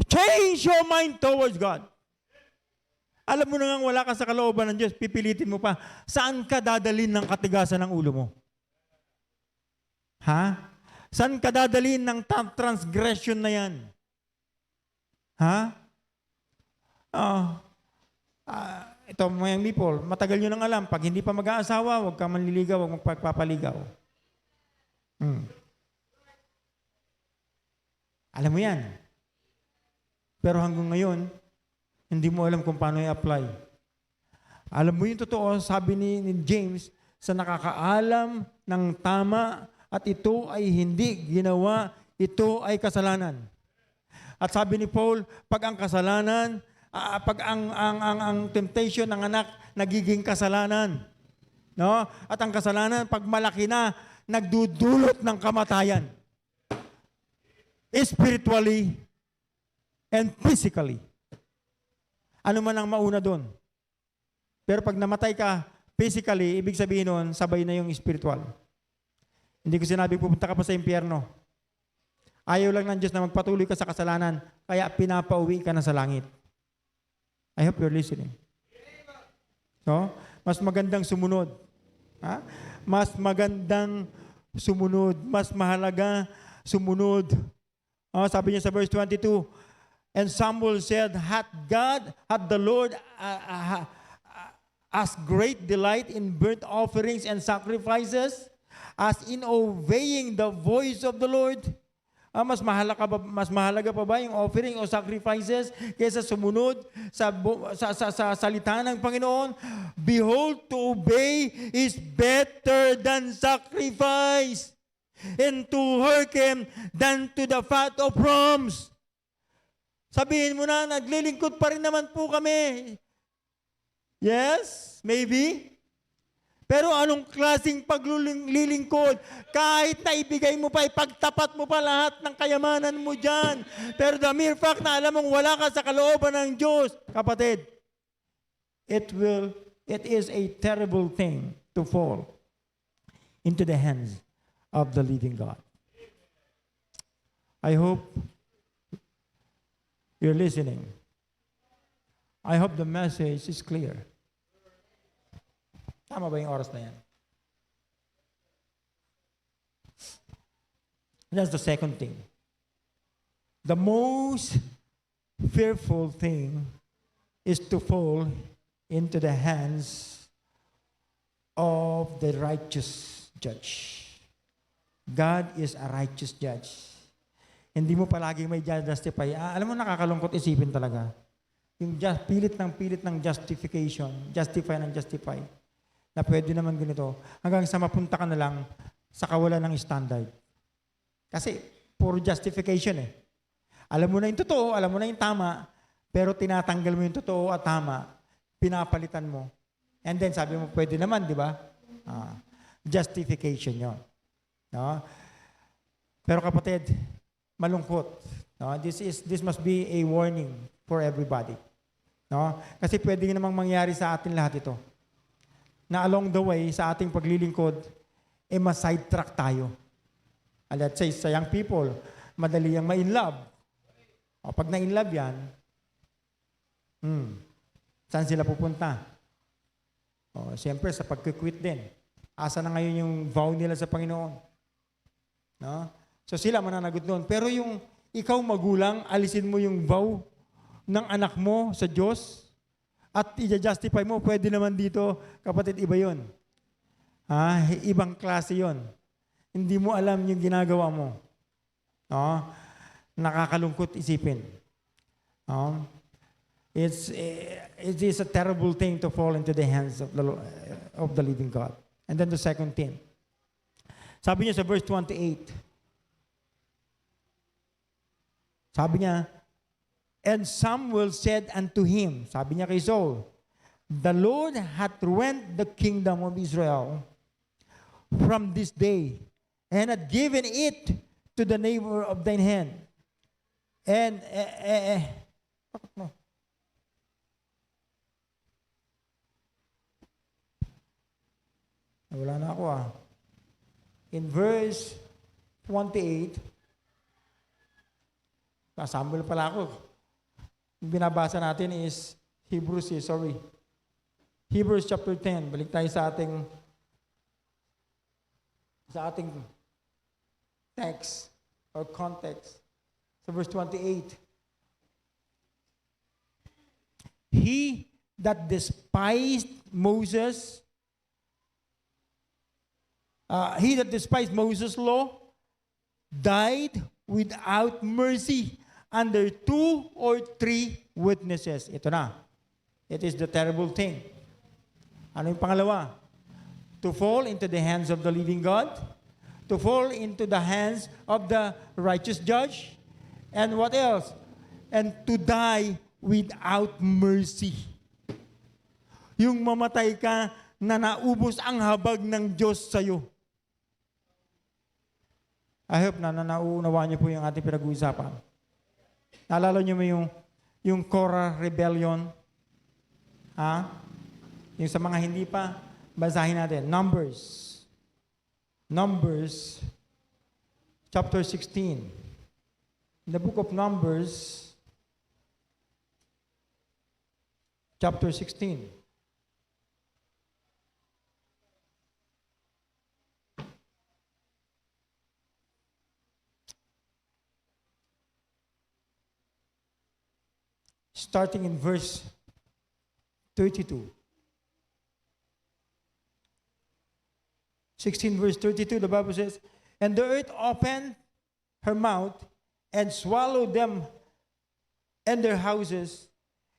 Change your mind towards God. Alam mo na nga wala ka sa kalooban ng Diyos, pipilitin mo pa, saan ka dadalhin ng katigasan ng ulo mo? Saan ka dadalhin ng transgression na yan? Ito mga people, matagal nyo nang alam, pag hindi pa mag-aasawa, huwag ka manliligaw, huwag magpapaligaw. Alam mo yan. Pero hanggang ngayon, hindi mo alam kung paano i-apply. Alam mo yung totoo, sabi ni James, sa nakakaalam ng tama at ito ay hindi ginawa, ito ay kasalanan. At sabi ni Paul, pag ang kasalanan, pag ang temptation ng anak nagiging kasalanan, no? At ang kasalanan pag malaki na nagdudulot ng kamatayan. Spiritually and physically. Ano man ang mauna doon. Pero pag namatay ka physically, ibig sabihin nun, sabay na yung spiritual. Hindi ko sinabing pupunta ka pa sa impyerno. Ayaw lang ng Diyos na magpatuloy ka sa kasalanan, kaya pinapauwi ka na sa langit. I hope you're listening. So, mas magandang sumunod. Mas magandang sumunod. Mas mahalaga sumunod. Sabi niya sa verse 22, and Samuel said, had the Lord as great delight in burnt offerings and sacrifices as in obeying the voice of the Lord? Mas mahalaga pa ba yung offering o sacrifices kaysa sumunod sa salita ng Panginoon? Behold, to obey is better than sacrifice, and to hearken than to the fat of rams. Sabihin mo na, naglilingkod pa rin naman po kami. Yes? Maybe? Pero anong klaseng paglilingkod? Kahit na ibigay mo pa, ipagtapat mo pa lahat ng kayamanan mo dyan. Pero the mere fact na alam mong wala ka sa kalooban ng Diyos, kapatid, it is a terrible thing to fall into the hands of the living God. I hope you're listening. I hope the message is clear. Tama ba yung oras na yan? That's the second thing. The most fearful thing is to fall into the hands of the righteous judge. God is a righteous judge. Hindi mo palagi may justify. Alam mo, nakakalungkot isipin talaga. Yung pilit ng justification, justify ng justify, na pwede naman ganito, hanggang sa mapunta ka na lang sa kawalan ng standard. Kasi, puro justification eh. Alam mo na yung totoo, alam mo na yung tama, pero tinatanggal mo yung totoo at tama, pinapalitan mo. And then, sabi mo, pwede naman, di ba? Justification yun. No? Pero kapatid, malungkot. No? This must be a warning for everybody. No? Kasi pwede namang mangyari sa atin lahat ito. Na along the way, sa ating paglilingkod, ma-sidetrack tayo. Let's say, sa young people, madali yung ma-inlove. O, pag na-inlove yan, saan sila pupunta? O, siyempre, sa pag-quit din. Asa na ngayon yung vow nila sa Panginoon? No? So, sila mananagot doon. Pero yung ikaw magulang, alisin mo yung vow ng anak mo sa Diyos, at i-justify mo, pwede naman dito, kapatid, iba yun. Ibang klase yun. Hindi mo alam yung ginagawa mo. No? Nakakalungkot isipin. No? It is a terrible thing to fall into the hands of the living God. And then the second thing. Sabi niya sa verse 28, sabi niya, and Samuel said unto him, sabi niya kay Saul, the Lord hath rent the kingdom of Israel from this day, and hath given it to the neighbor of thine hand. And, bakit mo? Wala na ako In verse 28, Samuel pala ako. Yung binabasa natin is Hebrews chapter 10. Balik tayo sa ating text or context. So verse 28. He that despised Moses' law died without mercy under 2 or 3 witnesses. Ito na. It is the terrible thing. Ano yung pangalawa? To fall into the hands of the living God, to fall into the hands of the righteous judge, and what else? And to die without mercy. Yung mamatay ka na naubos ang habag ng Diyos sa'yo. I hope na nauunawaan niyo po yung ating pinag-uusapan. Naalala niyo mo yung Korah rebellion? Yung sa mga hindi pa, basahin natin. Numbers chapter 16. In the book of Numbers, chapter 16. Starting in verse 32. 16 verse 32, the Bible says, and the earth opened her mouth and swallowed them and their houses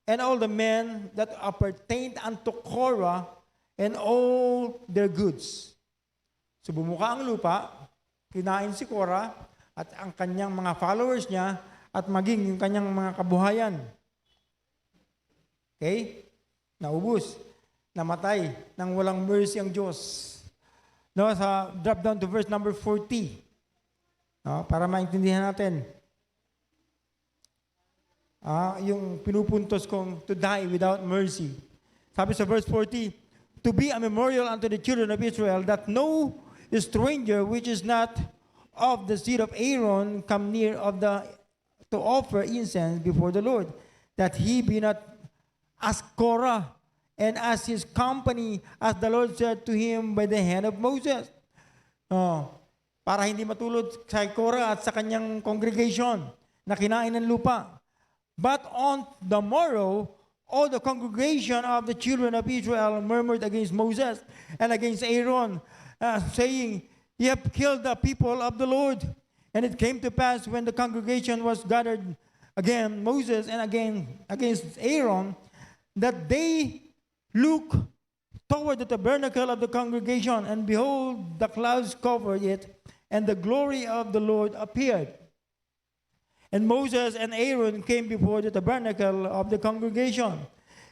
and all the men that appertained unto Korah and all their goods. So bumuka ang lupa, kinain si Korah at ang kanyang mga followers niya at maging yung kanyang mga kabuhayan. Okay? Naubos. Namatay nang walang mercy ang Diyos. No, drop down to verse number 40. No, para maintindihan natin. Yung pinupuntos kong to die without mercy. Sabi sa verse 40, to be a memorial unto the children of Israel that no stranger which is not of the seed of Aaron come near to offer incense before the Lord, that he be not as Korah, and as his company, as the Lord said to him by the hand of Moses. Para hindi matulad sa Korah at sa kanyang congregation na kinain ng lupa. But on the morrow, all the congregation of the children of Israel murmured against Moses and against Aaron, saying, "Ye have killed the people of the Lord." And it came to pass when the congregation was gathered again, Moses and again against Aaron, that they look toward the tabernacle of the congregation, and behold, the clouds covered it, and the glory of the Lord appeared. And Moses and Aaron came before the tabernacle of the congregation.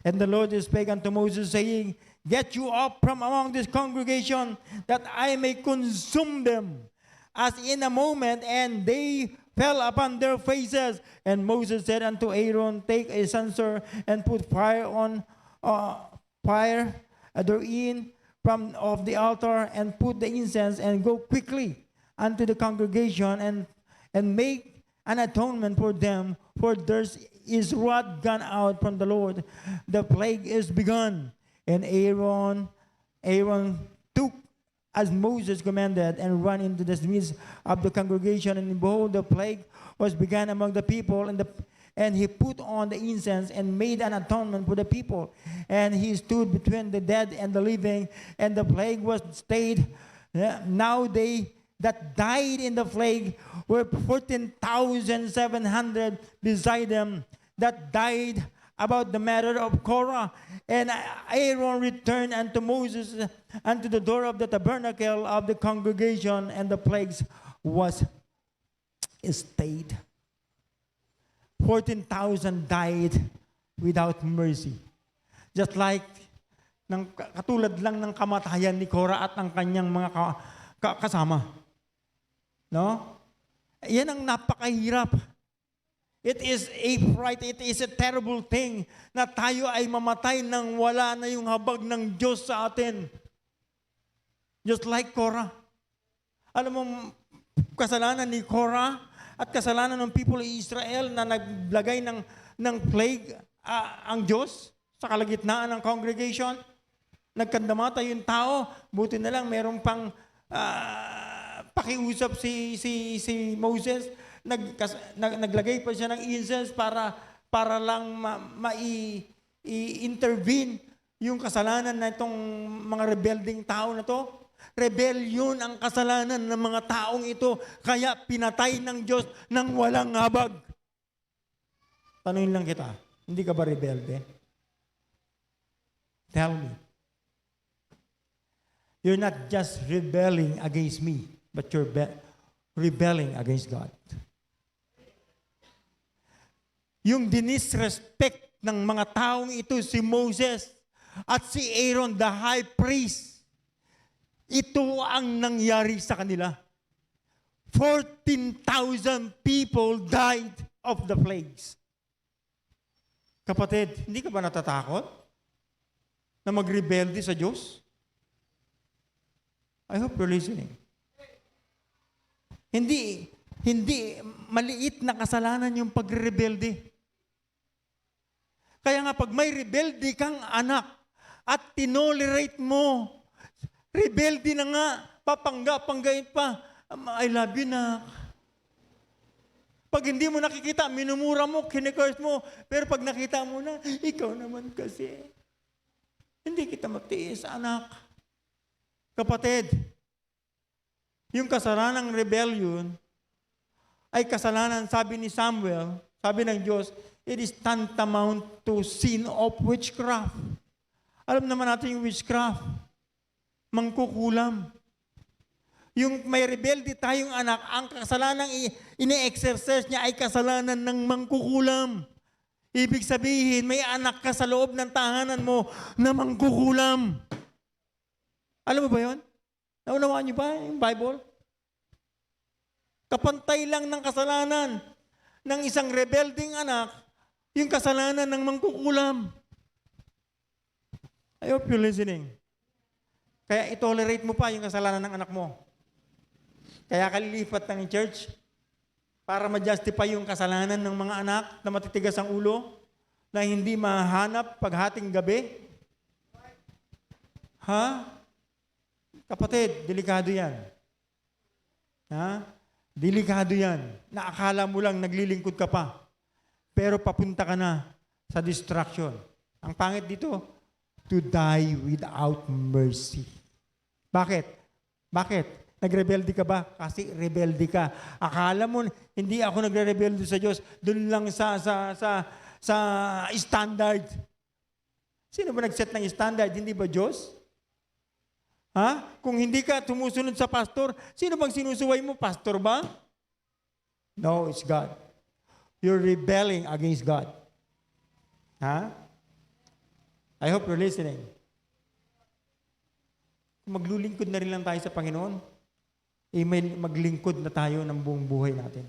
And the Lord spake unto Moses, saying, Get you up from among this congregation, that I may consume them, as in a moment. And they fell upon their faces. And Moses said unto Aaron, Take a censer, and put fire therein from of the altar, and put the incense, and go quickly unto the congregation, and make an atonement for them, for theirs is wrath gone out from the Lord. The plague is begun. And Aaron took as Moses commanded, and ran into the midst of the congregation, and behold, the plague was begun among the people, and he put on the incense and made an atonement for the people. And he stood between the dead and the living, and the plague was stayed. Now they that died in the plague were 14,700 beside them that died about the matter of Korah. And Aaron returned unto Moses unto the door of the tabernacle of the congregation, and the plagues was stayed. 14,000 died without mercy. Just like, katulad lang ng kamatayan ni Korah at ng kanyang mga kasama. No? Yan ang napakahirap. It is a fright, it is a terrible thing na tayo ay mamatay nang wala na yung habag ng Diyos sa atin. Just like Korah. Alam mo, kasalanan ni Korah at kasalanan ng people of Israel na naglagay ng plague ang Diyos sa kalagitnaan ng congregation. Nagkandamata yung tao, buti na lang merong pang pakiusap si Moses. Naglagay pa siya ng incense para lang i-intervene yung kasalanan na itong mga rebelding tao na to. Rebellion ang kasalanan ng mga taong ito, kaya pinatay ng Diyos nang walang habag. Tanungin lang kita, hindi ka ba rebelde? Tell me. You're not just rebelling against me, but you're rebelling against God. Yung dinisrespect ng mga taong ito, si Moses at si Aaron, the high priest, ito ang nangyari sa kanila. 14,000 people died of the plagues. Kapatid, hindi ka ba natatakot na magrebelde sa Diyos? I hope you're listening. Hindi maliit na kasalanan yung pagrebelde. Kaya nga pag may rebelde kang anak at tinolerate mo, rebelde na nga, papangga-panggain pa, I love you na. Pag hindi mo nakikita, minumura mo, kine-curse mo, pero pag nakita mo na, ikaw naman kasi, hindi kita magtiis, anak. Kapatid, yung kasalanang rebellion ay kasalanan, sabi ni Samuel, sabi ng Diyos, it is tantamount to sin of witchcraft. Alam naman natin yung witchcraft, mangkukulam. Yung may rebelde tayong anak, ang kasalanang ini-exercise niya ay kasalanan ng mangkukulam. Ibig sabihin, may anak ka sa loob ng tahanan mo na mangkukulam. Alam mo ba yun? Naunawaan niyo ba yung Bible? Kapantay lang ng kasalanan ng isang rebelding anak, yung kasalanan ng mangkukulam. I hope you're listening. Kaya itolerate mo pa yung kasalanan ng anak mo. Kaya kalilipat ng church para ma-justify yung kasalanan ng mga anak na matitigas ang ulo, na hindi mahanap paghating gabi. Ha? Kapatid, delikado yan. Ha? Delikado yan. Naakala mo lang naglilingkod ka pa. Pero papunta ka na sa distraction. Ang pangit dito, to die without mercy. Bakit? Bakit? Nagrebelde ka ba? Kasi rebelde ka. Akala mo, hindi ako nagre-rebelde sa Diyos. Doon lang sa standard. Sino ba nag-set ng standard? Hindi ba Diyos? Ha? Kung hindi ka tumusunod sa pastor, sino bang sinusuway mo? Pastor ba? No, it's God. You're rebelling against God. Ha? I hope you're listening. Kung maglulingkod na rin lang tayo sa Panginoon, maglingkod na tayo ng buong buhay natin.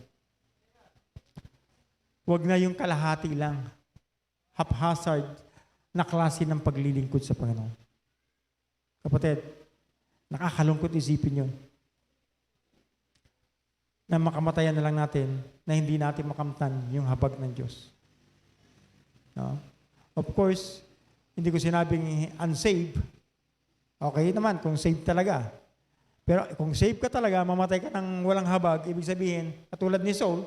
Huwag na yung kalahati lang, haphazard na klase ng paglilingkod sa Panginoon. Kapatid, nakakalungkot isipin yun. Na makamatayan na lang natin na hindi natin makamtan yung habag ng Diyos. No? Of course, hindi ko sinabing unsaved. Okay naman, kung saved talaga. Pero kung saved ka talaga, mamatay ka ng walang habag, ibig sabihin, katulad ni Saul,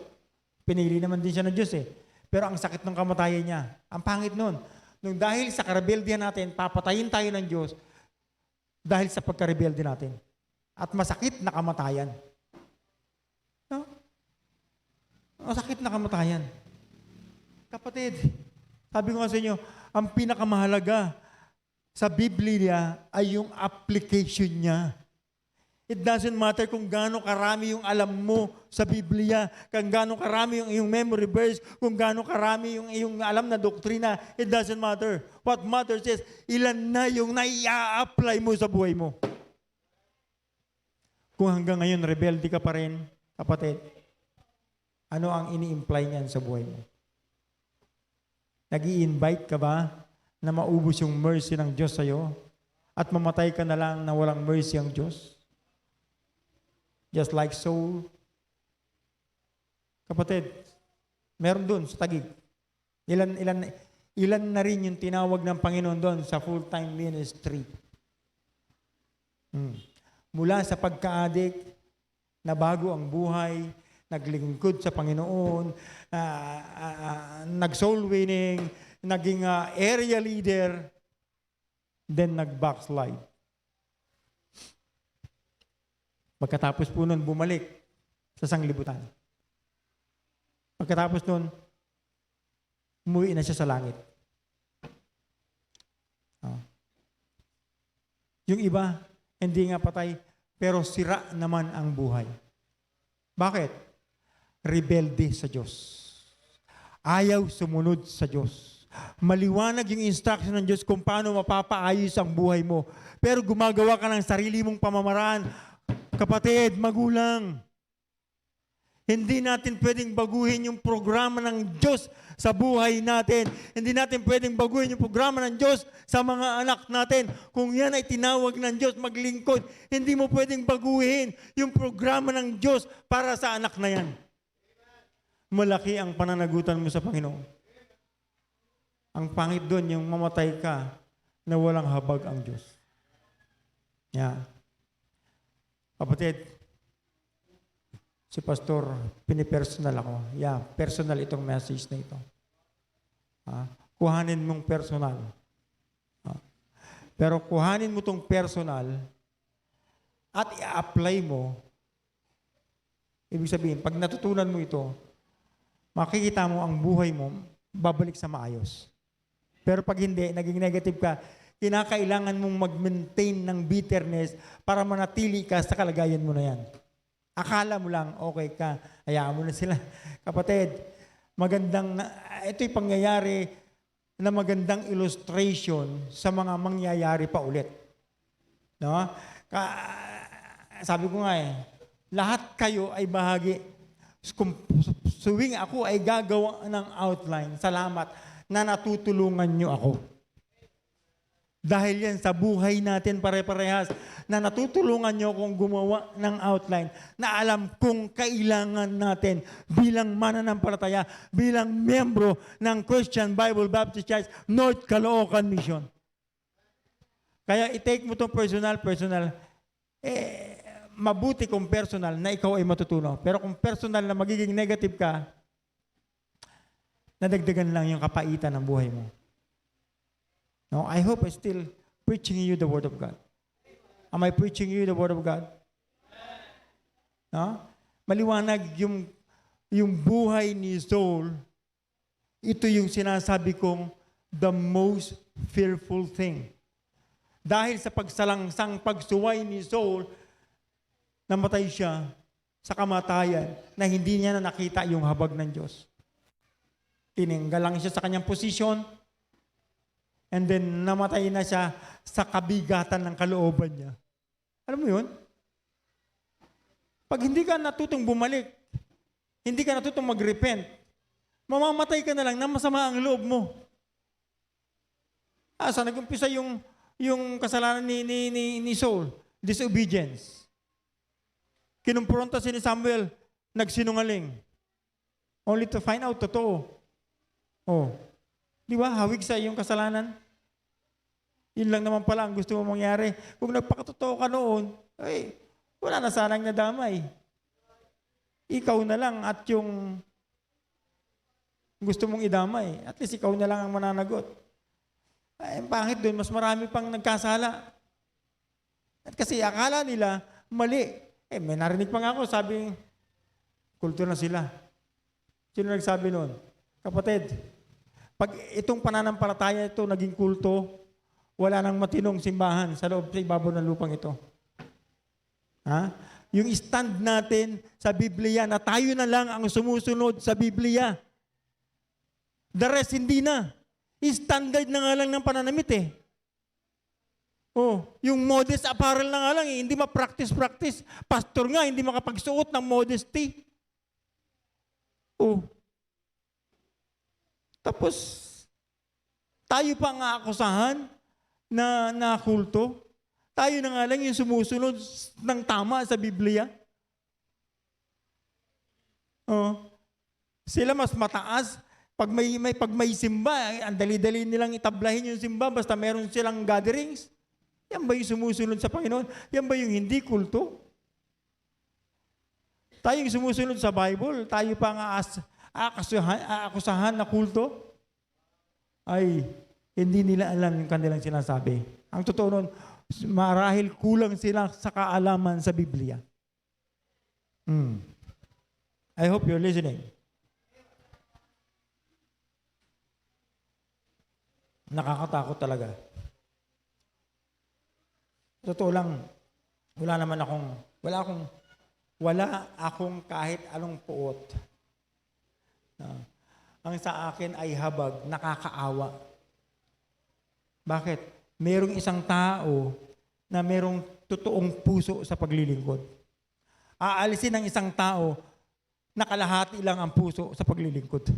pinili naman din siya ng Diyos eh. Pero ang sakit ng kamatayan niya, ang pangit nun. Nung dahil sa karebeldihan natin, papatayin tayo ng Diyos dahil sa pagkarebelde natin. At masakit na kamatayan. No? Masakit na kamatayan. Kapatid, sabi ko nga sa inyo, ang pinakamahalaga sa Biblia ay yung application niya. It doesn't matter kung gaano karami yung alam mo sa Biblia, kung gaano karami yung iyong memory verse, kung gaano karami yung iyong alam na doktrina. It doesn't matter. What matters is, ilan na yung nai-apply mo sa buhay mo. Kung hanggang ngayon rebelde ka pa rin, kapatid, ano ang ini-imply niyan sa buhay mo? Nag-i-invite ka ba na maubos yung mercy ng Diyos sa'yo at mamatay ka na lang na walang mercy ang Diyos? Just like Saul. Kapatid, meron doon sa Taguig. Ilan na rin yung tinawag ng Panginoon doon sa full-time ministry. Mula sa pagka-addict, na bago ang buhay, naglingkod sa Panginoon, nag-soul winning, naging area leader, then nag-backslide. Pagkatapos po nun, bumalik sa sanglibutan. Pagkatapos nun, umuwi na siya sa langit. Yung iba, hindi nga patay, pero sira naman ang buhay. Bakit? Rebelde sa Diyos. Ayaw sumunod sa Diyos. Maliwanag yung instruction ng Diyos kung paano mapapaayos ang buhay mo. Pero gumagawa ka ng sarili mong pamamaraan. Kapatid, magulang, hindi natin pwedeng baguhin yung programa ng Diyos sa buhay natin. Hindi natin pwedeng baguhin yung programa ng Diyos sa mga anak natin. Kung yan ay tinawag ng Diyos maglingkod, hindi mo pwedeng baguhin yung programa ng Diyos para sa anak na yan. Malaki ang pananagutan mo sa Panginoon. Ang pangit doon, yung mamatay ka na walang habag ang Diyos. Yeah. Kapatid, si Pastor, pinipersonal ako. Yeah, personal itong message na ito. Kuhanin mong personal. Pero kuhanin mo itong personal at i-apply mo Ibig sabihin, pag natutunan mo ito, makikita mo ang buhay mo, babalik sa maayos. Pero pag hindi, naging negative ka, kinakailangan mong mag-maintain ng bitterness para manatili ka sa kalagayan mo na yan. Akala mo lang, okay ka, hayaan mo na sila. Kapatid, ito'y pangyayari na magandang illustration sa mga mangyayari pa ulit. No? Sabi ko nga lahat kayo ay bahagi. Kung suwing ako ay gagawa ng outline, salamat na natutulungan nyo ako. Dahil yan sa buhay natin pare-parehas na natutulungan nyo akong gumawa ng outline na alam kung kailangan natin bilang mananampalataya, bilang miyembro ng Christian Bible Baptist Church North Caloocan Mission. Kaya i-take mo itong personal, mabuti kung personal na ikaw ay matutuno. Pero kung personal na magiging negative ka, nadagdagan lang yung kapaitan ng buhay mo. No, I hope I'm still preaching you the Word of God. Am I preaching you the Word of God? No? Maliwanag yung buhay ni Saul, ito yung sinasabi kong the most fearful thing. Dahil sa pagsalangsang pagsuway ni Saul, namatay siya sa kamatayan na hindi niya na nakita yung habag ng Diyos. Tinanggal lang siya sa kanyang posisyon, and then namatay na siya sa kabigatan ng kalooban niya. Alam mo yun? Pag hindi ka natutong bumalik, hindi ka natutong mag-repent, mamamatay ka na lang na masama ang loob mo. Sa nag-umpisa yung kasalanan ni Saul, disobedience. Kinumpronta si Samuel, nagsinungaling. Only to find out totoo. Oh, di ba? Hawig sa iyong kasalanan. Yun lang naman pala ang gusto mo mangyari. Kung nagpakatotoo ka noon, wala na sanang nadamay. Ikaw na lang at yung gusto mong idamay. At least ikaw na lang ang mananagot. Pangit doon, mas marami pang nagkasala. At kasi akala nila, mali. May narinig pa nga ako, sabi, kulto na sila. Sino nagsabi noon? Kapatid, pag itong pananampalataya ito naging kulto, wala nang matinong simbahan sa loob sa ibabaw ng lupang ito. Yung stand natin sa Biblia na tayo na lang ang sumusunod sa Biblia. The rest hindi na. Standard na nga lang ng pananamit yung modest apparel na nga lang hindi ma-practice. Pastor nga, hindi makapagsuot ng modesty. Tapos, tayo pa ang aakusahan na kulto. Tayo na nga lang yung sumusunod ng tama sa Biblia. Sila mas mataas. Pag may simba, ang dali-dali nilang itablahin yung simba basta meron silang gatherings. Yan ba yung sumusunod sa Panginoon? Yan ba yung hindi kulto? Tayo yung sumusunod sa Bible, tayo pa ang aakusahan na kulto? Ay, hindi nila alam yung kanilang sinasabi. Ang totoo nun, marahil kulang sila sa kaalaman sa Biblia. I hope you're listening. Nakakatakot talaga. Totoo lang, wala akong kahit anong puot. Ang sa akin ay habag, nakakaawa. Bakit? Merong isang tao na merong totoong puso sa paglilingkod. Aalisin ng isang tao, nakalahati lang ang puso sa paglilingkod.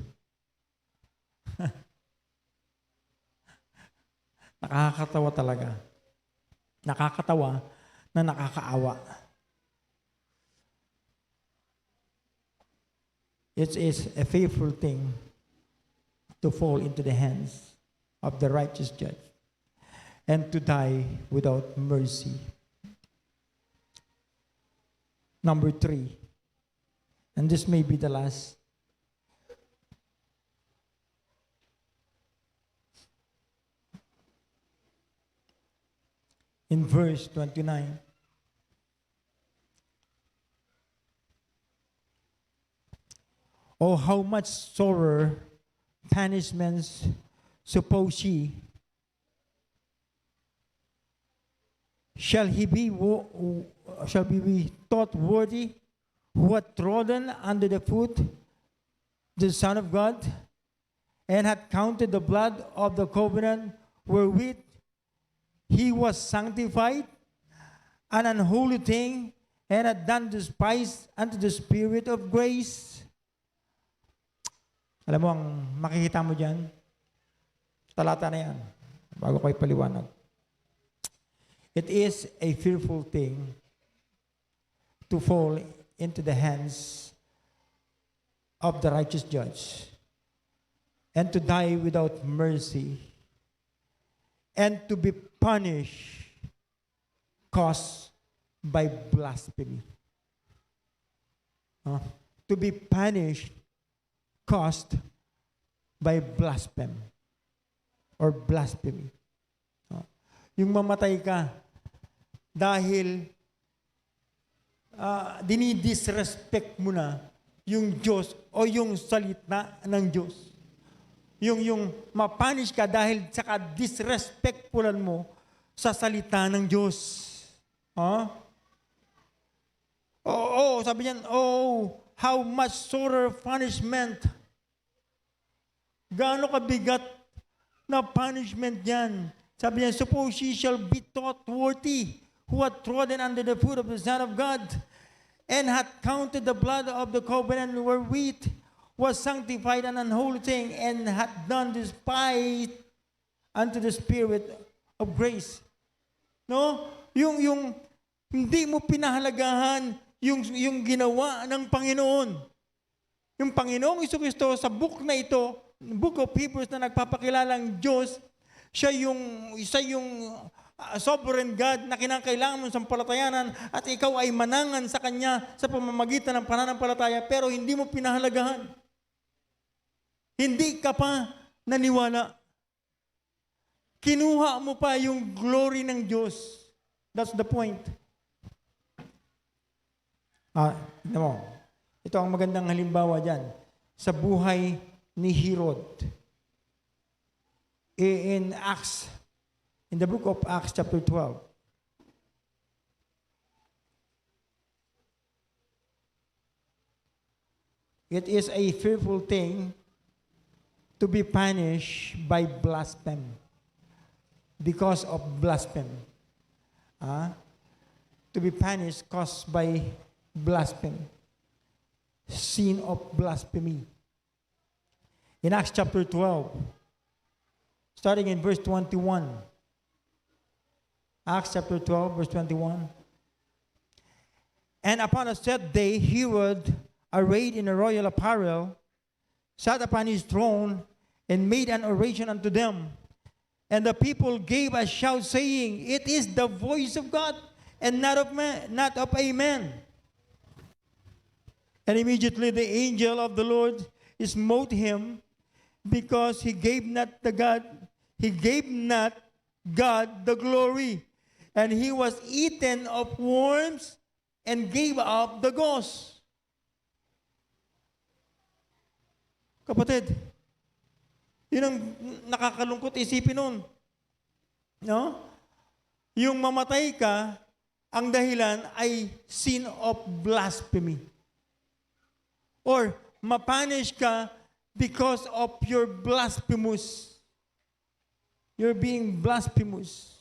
Nakakatawa talaga. Nakakatawa na nakakaawa. It is a fearful thing to fall into the hands of the righteous judge and to die without mercy. Number 3, and this may be the last. In verse 29, Oh, how much sorer punishments suppose ye shall he be thought worthy who hath trodden under the foot the Son of God, and hath counted the blood of the covenant wherewith he was sanctified an unholy thing, and hath done despise unto the Spirit of grace. Alam mo, ang makikita mo dyan, talata na yan, bago ko ipaliwanag. It is a fearful thing to fall into the hands of the righteous judge and to die without mercy and to be punished caused by blasphemy. To be punished caused by blasphemy or blasphemy. Yung mamatay ka dahil dinidisrespect mo na yung Diyos o yung salita ng Diyos. Yung mapunish ka dahil saka disrespectfulan mo sa salita ng Diyos. Sabi niyan, how much sorer punishment. Gaano kabigat na punishment yan. Sabi niya, suppose ye shall be thought worthy who hath trodden under the foot of the Son of God, and hath counted the blood of the covenant wherewith was sanctified an unholy thing, and hath done despite unto the Spirit of grace. No? Yung hindi mo pinahalagahan yung ginawa ng Panginoon. Yung Panginoong Jesucristo sa book na ito, Book of Hebrews na nagpapakilalang Diyos, siya yung sovereign God na kinakailangan mo sa palatayanan at ikaw ay manangan sa Kanya sa pamamagitan ng pananampalataya pero hindi mo pinahalagahan. Hindi ka pa naniwala. Kinuha mo pa yung glory ng Diyos. That's the point. Mo, ito ang magandang halimbawa dyan. Sa buhay ni Herod. In Acts, in the book of Acts chapter 12. It is a fearful thing to be punished by blasphemy because of blasphemy. To be punished caused by blasphemy. Sin of blasphemy. In Acts chapter 12, starting in verse 21. Acts chapter 12, verse 21. And upon a set day, Herod, arrayed in a royal apparel, sat upon his throne and made an oration unto them. And the people gave a shout, saying, It is the voice of God, and not of man, not of a man. And immediately the angel of the Lord smote him, because he gave not God the glory. And he was eaten of worms and gave up the ghost. Kapatid, yun ang nakakalungkot isipin nun. No? Yung mamatay ka, ang dahilan ay sin of blasphemy. Or mapunish ka because of your blasphemous. You're being blasphemous.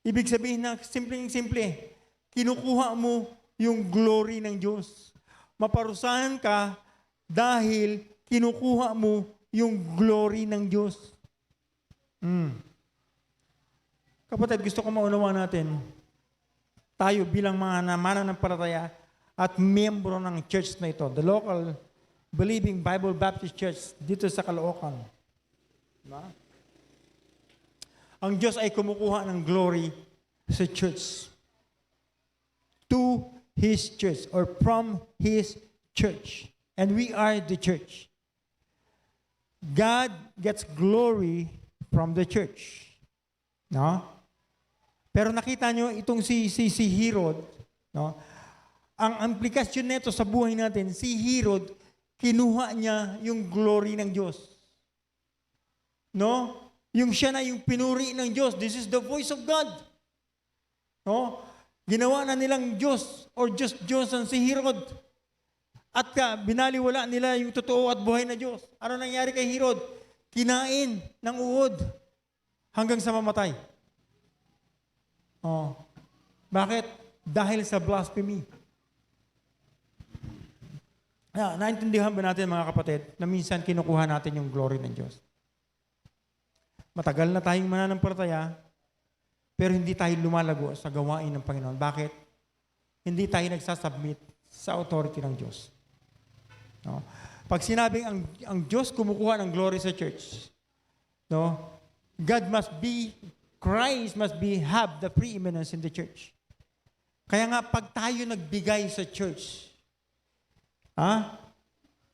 Ibig sabihin na simpleng-simple, kinukuha mo yung glory ng Diyos. Maparusahan ka dahil kinukuha mo yung glory ng Diyos. Kapatid, gusto ko maunawa natin, tayo bilang mga mananampalataya at miyembro ng church na ito, the local Believing Bible Baptist Church dito sa Caloocan. Diba? Ang Diyos ay kumukuha ng glory sa church. To His church or from His church. And we are the church. God gets glory from the church. No? Pero nakita nyo itong si Herod, no? ang implikasyon nito sa buhay natin, si Herod, kinuha niya yung glory ng Diyos. No? Yung siya na yung pinuri ng Diyos. This is the voice of God. No? Ginawa na nilang Diyos or just Diyos ang si Herod. At binaliwala nila yung totoo at buhay na Diyos. Ano nangyari kay Herod? Kinain ng uod hanggang sa mamatay. Oh. Bakit? Dahil sa blasphemy. Naintindihan ba natin mga kapatid na minsan kinukuha natin yung glory ng Diyos? Matagal na tayong mananampalataya, pero hindi tayo lumalago sa gawain ng Panginoon. Bakit? Hindi tayo nagsasubmit sa authority ng Diyos. No? Pag sinabing ang Diyos kumukuha ng glory sa church, no? Christ must have the preeminence in the church. Kaya nga, pag tayo nagbigay sa church,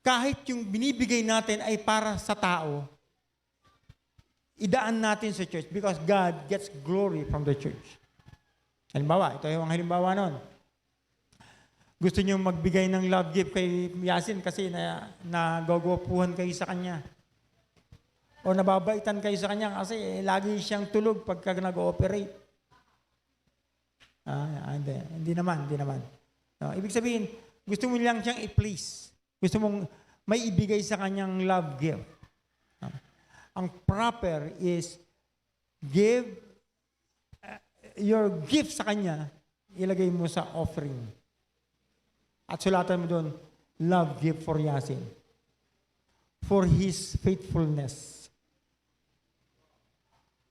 kahit yung binibigay natin ay para sa tao, idaan natin sa church because God gets glory from the church. Halimbawa, ito yung halimbawa nun. Gusto niyo magbigay ng love gift kay Yasin kasi nagagwapuhan kayo sa kanya. O nababaitan kayo sa kanya kasi lagi siyang tulog pagka nag-ooperate. Hindi naman. No, ibig sabihin, gusto mo lang siyang i-please. Gusto mong may ibigay sa kanyang love gift. Ang proper is give your gift sa kanya, ilagay mo sa offering. At sulatan mo doon, love gift for Yasin. For his faithfulness.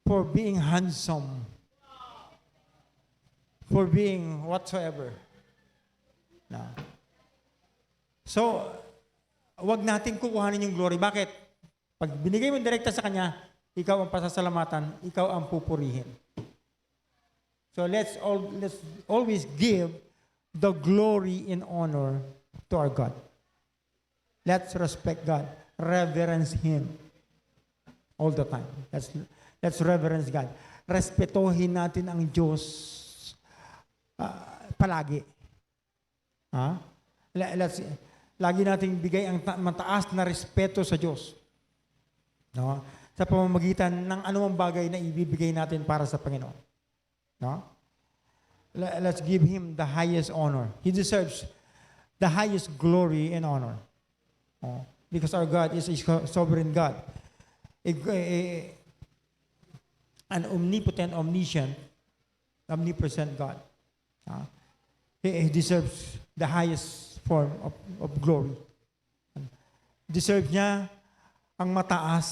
For being handsome. For being whatsoever. No. So, wag natin kukuhanin yung glory. Bakit? Pag binigay mo direkta sa kanya, ikaw ang pasasalamatan, ikaw ang pupurihin. So let's always give the glory and honor to our God. Let's respect God. Reverence Him all the time. Let's reverence God. Respetuhin natin ang Diyos palagi. Lagi nating bigay ang mataas na respeto sa Diyos. No? Sa pamamagitan ng anumang bagay na ibibigay natin para sa Panginoon. No? Let's give Him the highest honor. He deserves the highest glory and honor. No? Because our God is a sovereign God. An omnipotent, omnipresent God. He deserves the highest form of glory. Deserve niya ang mataas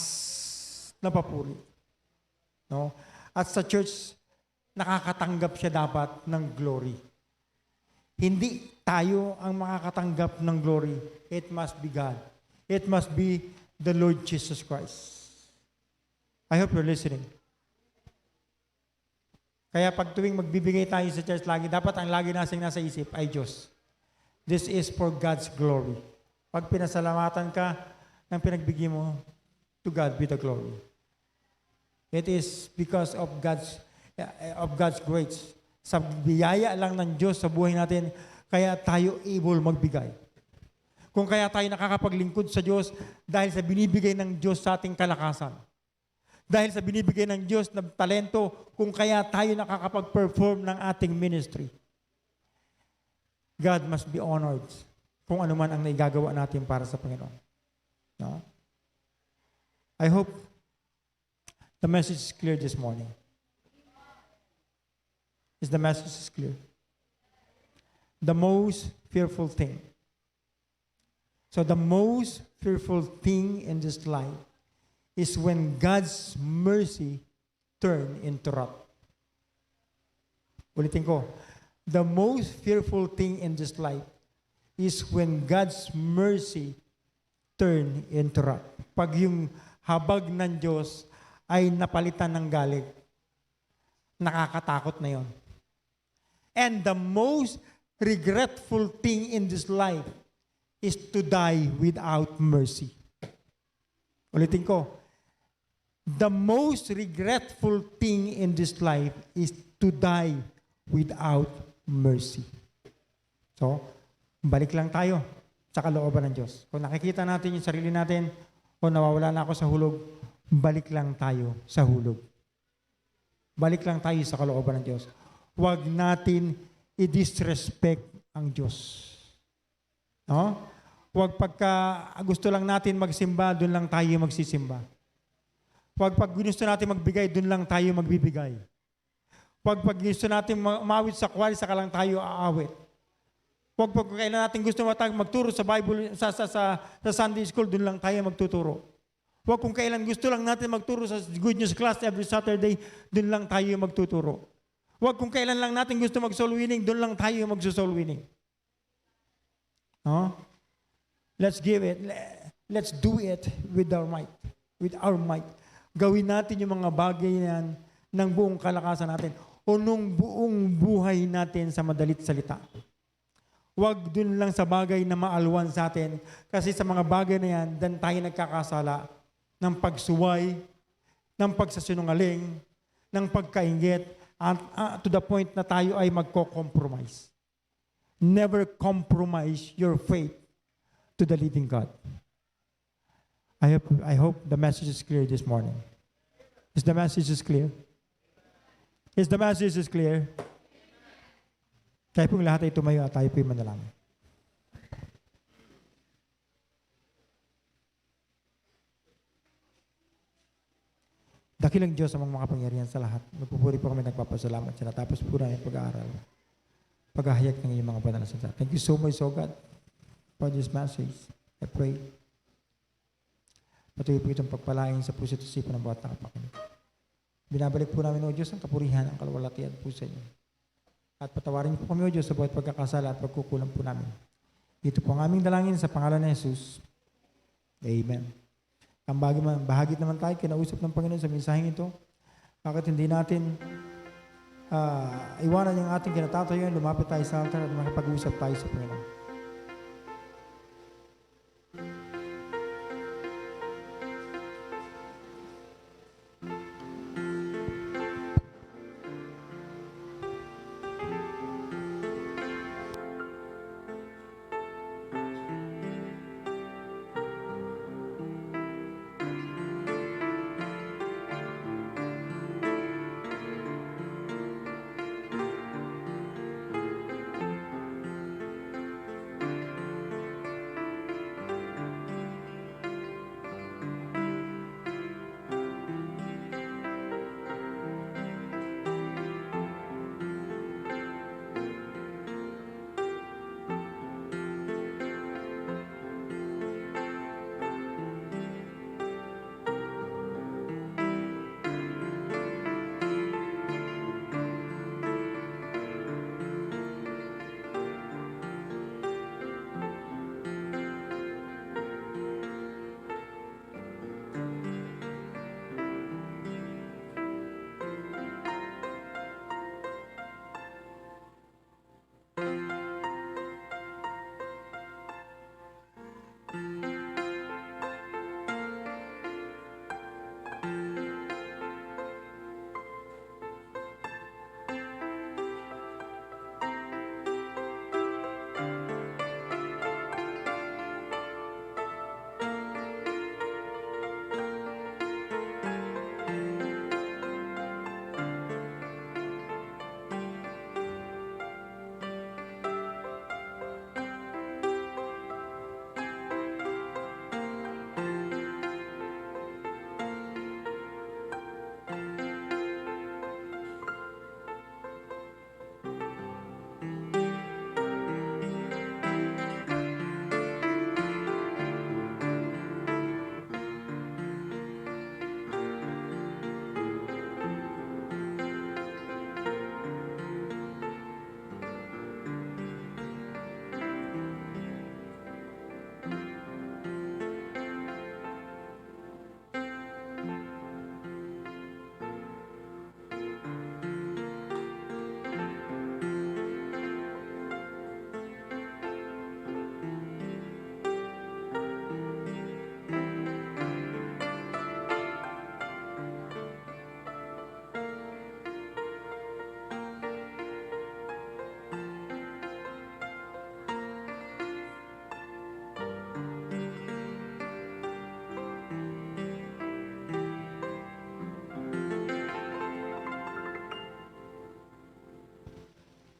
na papuri. No? At sa church, nakakatanggap siya dapat ng glory. Hindi tayo ang makakatanggap ng glory. It must be God. It must be the Lord Jesus Christ. I hope you're listening. Kaya pag tuwing magbibigay tayo sa church, dapat ang lagi nasa isip ay Diyos. This is for God's glory. Pag pinasalamatan ka, nang pinagbigay mo, to God be the glory. It is because of God's grace. Sa biyaya lang ng Diyos sa buhay natin, kaya tayo able magbigay. Kung kaya tayo nakakapaglingkod sa Diyos, dahil sa binibigay ng Diyos sa ating kalakasan. Dahil sa binibigay ng Diyos na talento, kung kaya tayo nakakapag-perform ng ating ministry. God must be honored kung ano man ang naigagawa natin para sa Panginoon. No? I hope the message is clear this morning. Is the message is clear? The most fearful thing. So the most fearful thing in this life is when God's mercy turn into wrath. Ulitin ko. The most fearful thing in this life is when God's mercy turn into wrath. Pag yung habag ng Diyos ay napalitan ng galit, nakakatakot na yon. And the most regretful thing in this life is to die without mercy. Ulitin ko. The most regretful thing in this life is to die without mercy. So, balik lang tayo sa kalooban ng Diyos. Kung nakikita natin yung sarili natin, o nawawala na ako sa hulog, balik lang tayo sa hulog. Balik lang tayo sa kalooban ng Diyos. Huwag natin i-disrespect ang Diyos. No? Huwag pagka gusto lang natin magsimba, doon lang tayo magsisimba. Huwag pag gusto natin magbigay, doon lang tayo magbibigay. Huwag pag gusto natin umawit sa kwari, saka lang tayo aawit. Huwag pag kailan natin gusto magturo sa Bible, sa Sunday school, doon lang tayo magtuturo. Huwag kung kailan gusto lang natin magturo sa Good News class every Saturday, doon lang tayo magtuturo. Huwag kung kailan lang natin gusto mag-soul winning, doon lang tayo mag-soul winning. No? Let's give it. Let's do it with our might. With our might. Gawin natin yung mga bagay na yan ng buong kalakasan natin o nung buong buhay natin sa madalit salita. Huwag dun lang sa bagay na maalwan sa atin kasi sa mga bagay na yan, dan tayo nagkakasala ng pagsuway, ng pagsasinungaling, ng pagkainggit, to the point na tayo ay magko-compromise. Never compromise your faith to the living God. I hope the message is clear this morning. Is the message is clear? Is the message is clear? Kaya pong lahat ay tumayo at tayo po'y manalangin. Dakilang Diyos ang mga makapangyarihan sa lahat. Magpupuri po kami, nagpapasalamat sa natapos po namin pag-aaral. Paghahayag ng iyong mga banal na salita. Thank you so much, O God, for this message. I pray. Patuloy po itong pagpalain sa puso't isipan ng bawat nakapakinig. Binabalik po namin, O Diyos, ang kapurihan, ang kalwalatian po sa inyo. At patawarin po kami, O Diyos, sa bawat pagkakasala at pagkukulang po namin. Ito po ang aming dalangin sa pangalan ni Jesus. Amen. Ang bahagi naman tayo, kinausap ng Panginoon sa mensaheng ito. Bakit hindi natin iwanan yung ating kinatatayuan, lumapit tayo sa altar at makapag-usap tayo sa Panginoon.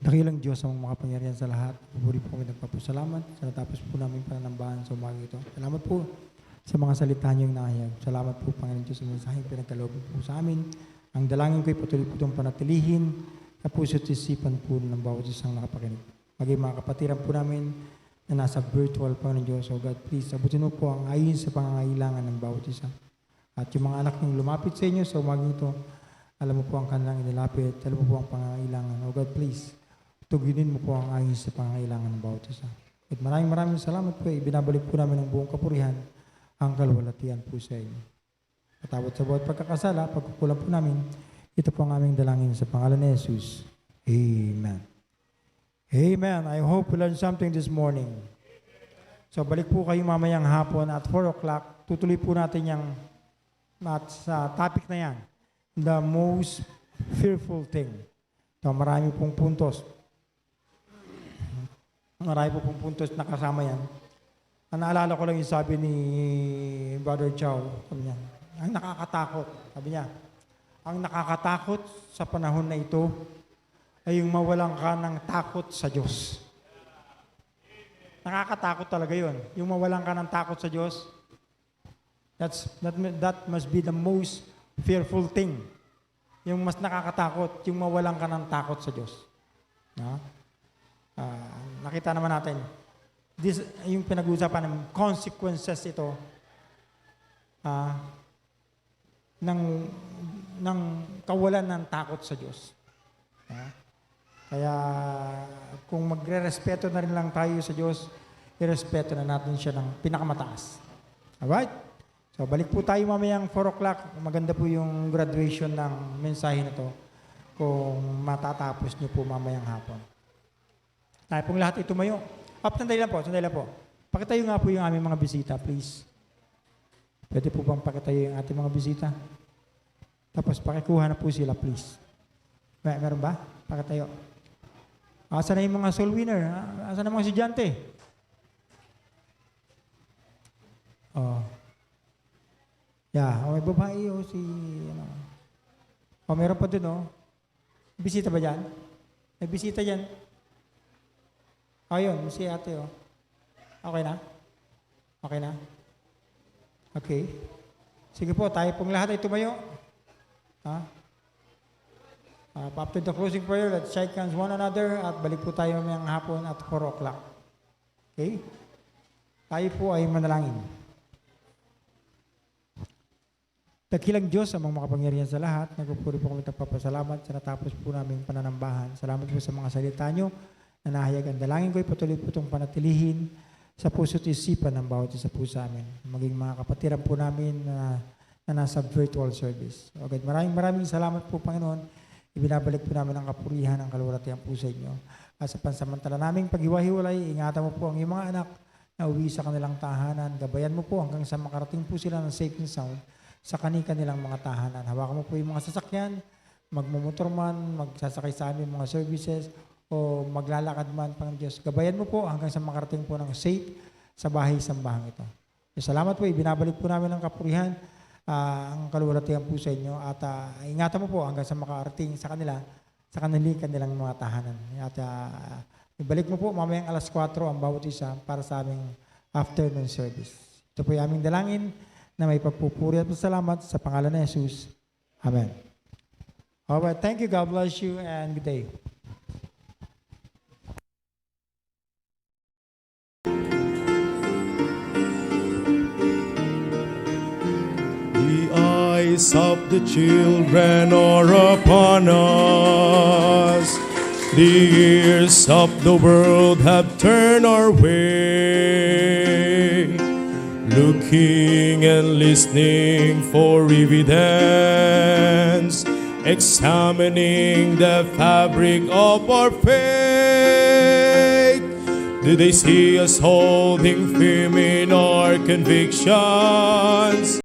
Dakilang Diyos ang makapangyarihan sa lahat. Pupuri po kami nagpapasalamat sa natapos po namin pananambahan sa umaga ito. Salamat po sa mga salita niyong nahayag. Salamat po, Panginoon Diyos, sa mensaheng pinagkaloob po sa amin. Ang dalangin ko'y patuloy po itong panatilihin sa puso't isipan po ng bawat isang nakapakinig. Maging mga kapatiran po namin na nasa virtual, Panginoon Diyos. So God, please, abutin mo po ang ayon sa pangangailangan ng bawat isa. At yung mga anak niyong lumapit sa inyo sa umaga ito, alam mo po ang kanilang inilapit, alam mo po ang pangangailangan. O God, please, tuginin mo po ang ayon sa pangangailangan ng bawat isa. At maraming salamat po. Ibinabalik po namin ang buong kapurihan, ang kalwalatian po sa inyo. Patawad sa bawat pagkakasala, pagkukulang po namin, ito po ang aming dalangin sa pangalan ni Jesus. Amen. Amen. I hope we learned something this morning. So balik po kayo mamayang hapon at 4 o'clock. Tutuloy po natin yung at sa topic na yan. The most fearful thing. So marami pong puntos. Marami po pong puntos na kasama yan. Ang naalala ko lang yung sabi ni Brother Chow. Sabi niya, ang nakakatakot. Sabi niya, ang nakakatakot sa panahon na ito ay yung mawalan ka ng takot sa Diyos. Nakakatakot talaga yun. Yung mawalan ka ng takot sa Diyos, that must be the most fearful thing. Yung mas nakakatakot, yung mawalan ka ng takot sa Diyos. No? Nakita naman natin, yung pinag-uusapan ng consequences ito ng kawalan ng takot sa Diyos. Kaya kung magre-respeto na rin lang tayo sa Diyos, irespeto na natin siya ng pinakamataas. Alright? So balik po tayo mamayang 4 o'clock. Maganda po yung graduation ng mensahe na to kung matatapos niyo po mamayang hapon. Tayo pong lahat itumayo. Sandali lang po. Pakitayo nga po yung aming mga bisita, please. Pwede po bang pakitayo yung ating mga bisita? Tapos pakikuha na po sila, please. Meron ba? Pakitayo. Asa na yung mga soul winner? Asa na mga estudyante? May babae si meron pa dun Bisita ba dyan? May bisita dyan. Ayun, si ate Okay na? Okay na? Okay. Sige po, tayo pong lahat ay tumayo. After the closing prayer, let's shake hands one another at balik po tayo mamayang hapon at 4 o'clock. Okay? Tayo po ay manalangin. Dakilang Diyos, amang makapangyarihan sa lahat, nagpupuri po kami nagpapasalamat sa natapos po namin pananambahan. Salamat po sa mga salita nyo na nahayag ang dalangin ko, patuloy po itong panatilihin sa puso't isipan ng bawat isa po sa amin. Maging mga kapatiran po namin na nasa virtual service. Okay, maraming salamat po, Panginoon. Ibinabalik po namin ang kapurihan, ang kalwalatian po sa inyo. At sa pansamantala naming paghiwa-hiwalay, ingatan mo po ang iyong mga anak na uwi sa kanilang tahanan. Gabayan mo po hanggang sa makarating po sila ng safe and sound sa kanilang mga tahanan. Hawakan mo po yung mga sasakyan, magmumotor man, magsasakay sa aming mga services, o maglalakad man, Panginoon Diyos. Gabayan mo po hanggang sa makarating po ng safe sa bahay-sambahang ito. Salamat po, ibinabalik po namin ang kapurihan, ang kalwalatian po sa inyo, at ingatan mo po hanggang sa makarating sa kanilang mga tahanan. At ibalik mo po mamayang 4:00 ang bawat isa para sa aming afternoon service. Ito po yung aming dalangin na may pagpupuri at salamat sa pangalan ni Jesus. Amen. Alright, thank you. God bless you and good day. The eyes of the children are upon us. The ears of the world have turned our way, looking and listening for evidence, examining the fabric of our faith. Do they see us holding firm in our convictions?